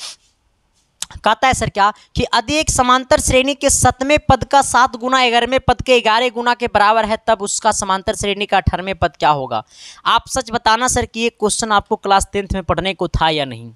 कहता है सर क्या कि यदि एक समांतर श्रेणी के 7वें पद का 7 गुना 11वें पद के 11 गुना के बराबर है तब उसका समांतर श्रेणी का 18वें पद क्या होगा? आप सच बताना सर कि ये क्वेश्चन आपको क्लास 10th में पढ़ने को था या नहीं?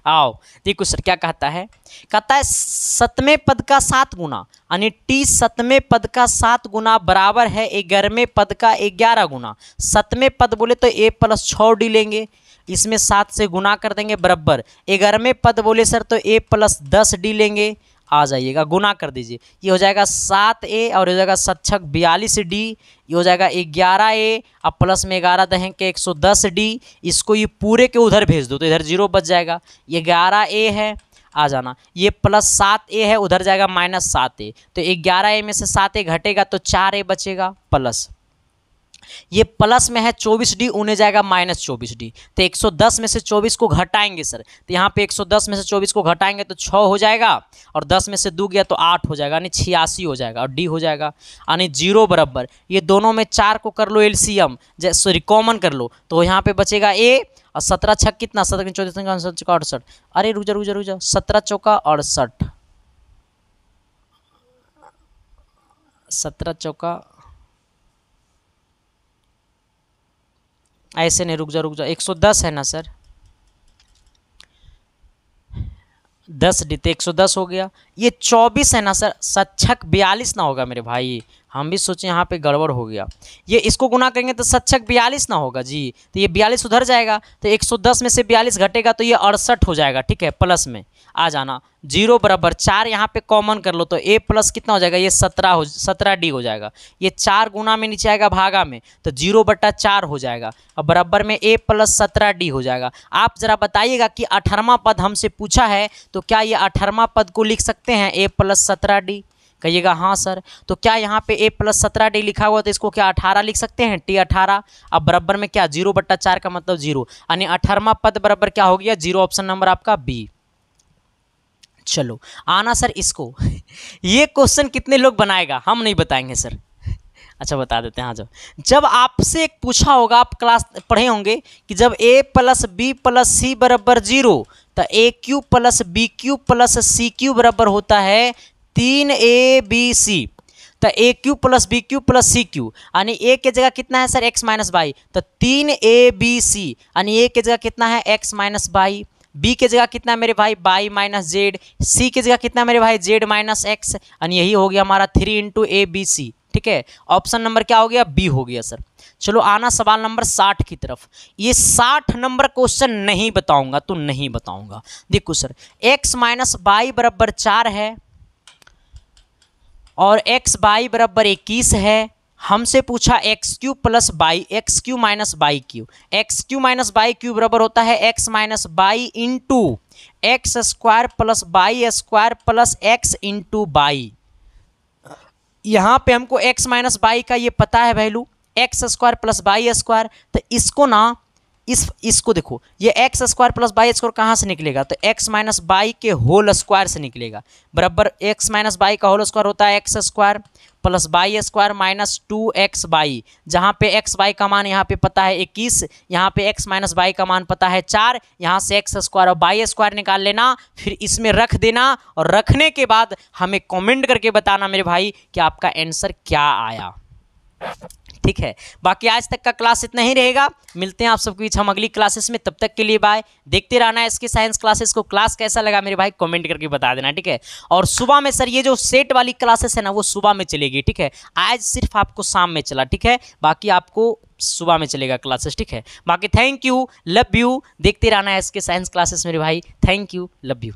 आओ देखो सर क्या कहता है। कहता है 7वें पद का 7 गुना, यानी टी 7वें पद का 7 गुना बराबर है 11वें पद का 11 गुना। 7वें पद बोले तो a + 6d लेंगे, इसमें 7 से गुना कर देंगे बराबर। 11वें पद बोले सर तो a + 10d लेंगे। आ जाइएगा, गुना कर दीजिए, ये हो जाएगा 7a और हो जाएगा 7 × 42d, ये हो जाएगा 11a, अब प्लस में 11 दहें के 110d। इसको ये पूरे के उधर भेज दो तो इधर 0 बच जाएगा। ये 11a है, आ जाना, ये प्लस 7a है, उधर जाएगा -7a, तो 11a में से 7a घटेगा तो 4a बचेगा प्लस। ये प्लस में है 24D, उन्हें जाएगा -24D। तो 110 में से 24 को घटाएंगे सर, तो यहाँ पे 110 में से 24 को घटाएंगे तो 6 हो जाएगा, और 10 में से 2 गया तो 8 हो जाएगा, यानी 86 हो जाएगा, और डी हो जाएगा। यानी 0 बराबर ये दोनों में 4 को कर लो एलसीएम, सॉरी कॉमन कर लो, तो यहाँ पे बचेगा ए, और 17 छक कितना, 17 चौदह 68। अरे रुक जा 17 चौका 68, 17 चौका, ऐसे नहीं, रुक जा 110 है ना सर, 10D तो 110 हो गया। ये 24 है ना सर, 7 42 ना होगा मेरे भाई, हम भी सोचे यहाँ पे गड़बड़ हो गया। ये इसको गुना करेंगे तो 7 42 ना होगा जी, तो ये 42 उधर जाएगा, तो 110 में से 42 घटेगा तो ये 68 हो जाएगा, ठीक है, प्लस में आ जाना। 0 बराबर 4 यहाँ पे कॉमन कर लो, तो ए प्लस कितना हो जाएगा, ये 17D हो जाएगा। ये 4 गुना में नीचे आएगा भागा में, तो 0/4 हो जाएगा, और बराबर में ए प्लस 17D हो जाएगा। आप जरा बताइएगा कि 18वां पद हमसे पूछा है, तो क्या ये 18वां पद को लिख सकते हैं ए प्लस 17D? कहिएगा हाँ सर। तो क्या यहाँ पे ए प्लस 17D लिखा हुआ, तो इसको क्या 18 लिख सकते हैं, टी 18। अब बराबर में क्या 0/4 का मतलब 0, यानी 18वां पद बराबर क्या हो गया 0, ऑप्शन नंबर आपका बी। चलो आना सर इसको ये क्वेश्चन कितने लोग बनाएगा, हम नहीं बताएंगे सर, अच्छा बता देते हैं। हाँ, जब आपसे एक पूछा होगा, आप क्लास पढ़े होंगे कि जब a प्लस बी प्लस सी बराबर 0, तो AQ plus BQ plus CQ बराबर होता है 3ABC। तो AQ plus BQ plus CQ, यानी A के जगह कितना है सर x माइनस बाई, तो 3ABC, यानी A के जगह कितना है x माइनस बाई, B के जगह कितना है मेरे भाई y माइनस जेड, C के जगह कितना है मेरे भाई z माइनस एक्स, यानी यही हो गया हमारा 3 × ABC, ठीक है। ऑप्शन नंबर क्या हो गया, बी हो गया सर। चलो आना सवाल नंबर 60 की तरफ। ये 60 नंबर क्वेश्चन नहीं बताऊंगा तो नहीं बताऊंगा। देखो सर, x माइनस बाई बराबर 4 है और x बाई बराबर 21 है। हमसे पूछा x³ plus by, x³ minus by Q, x³ minus by Q बराबर होता है x minus by into x² plus by square plus x into by. यहाँ पे हमको x माइनस बाई का ये पता है value, x² plus by square, तो इसको ना इसको देखो, ये x² प्लस बाई स्क्वायर कहाँ से निकलेगा, तो x माइनस बाई के होल स्क्वायर से निकलेगा, बराबर x माइनस बाई का होल स्क्वायर होता है x² plus by square minus 2x by, जहाँ पे x बाई का मान यहाँ पे पता है 21, यहाँ पे x माइनस बाई का मान पता है 4, यहाँ से x² और बाई स्क्वायर निकाल लेना, फिर इसमें रख देना, और रखने के बाद हमें कमेंट करके बताना मेरे भाई कि आपका आंसर क्या आया, ठीक है। बाकी आज तक का क्लास इतना ही रहेगा, मिलते हैं आप सबके बीच हम अगली क्लासेस में, तब तक के लिए बाय। देखते रहना इसके साइंस क्लासेस को। क्लास कैसा लगा मेरे भाई कमेंट करके बता देना, ठीक है। और सुबह में सर ये जो सेट वाली क्लासेस है ना, वो सुबह में चलेगी, ठीक है। आज सिर्फ आपको शाम में चला, ठीक है, बाकी आपको सुबह में चलेगा क्लासेस, ठीक है। बाकी थैंक यू, लव यू, देखते रहना इसके साइंस क्लासेस मेरे भाई, थैंक यू, लव यू।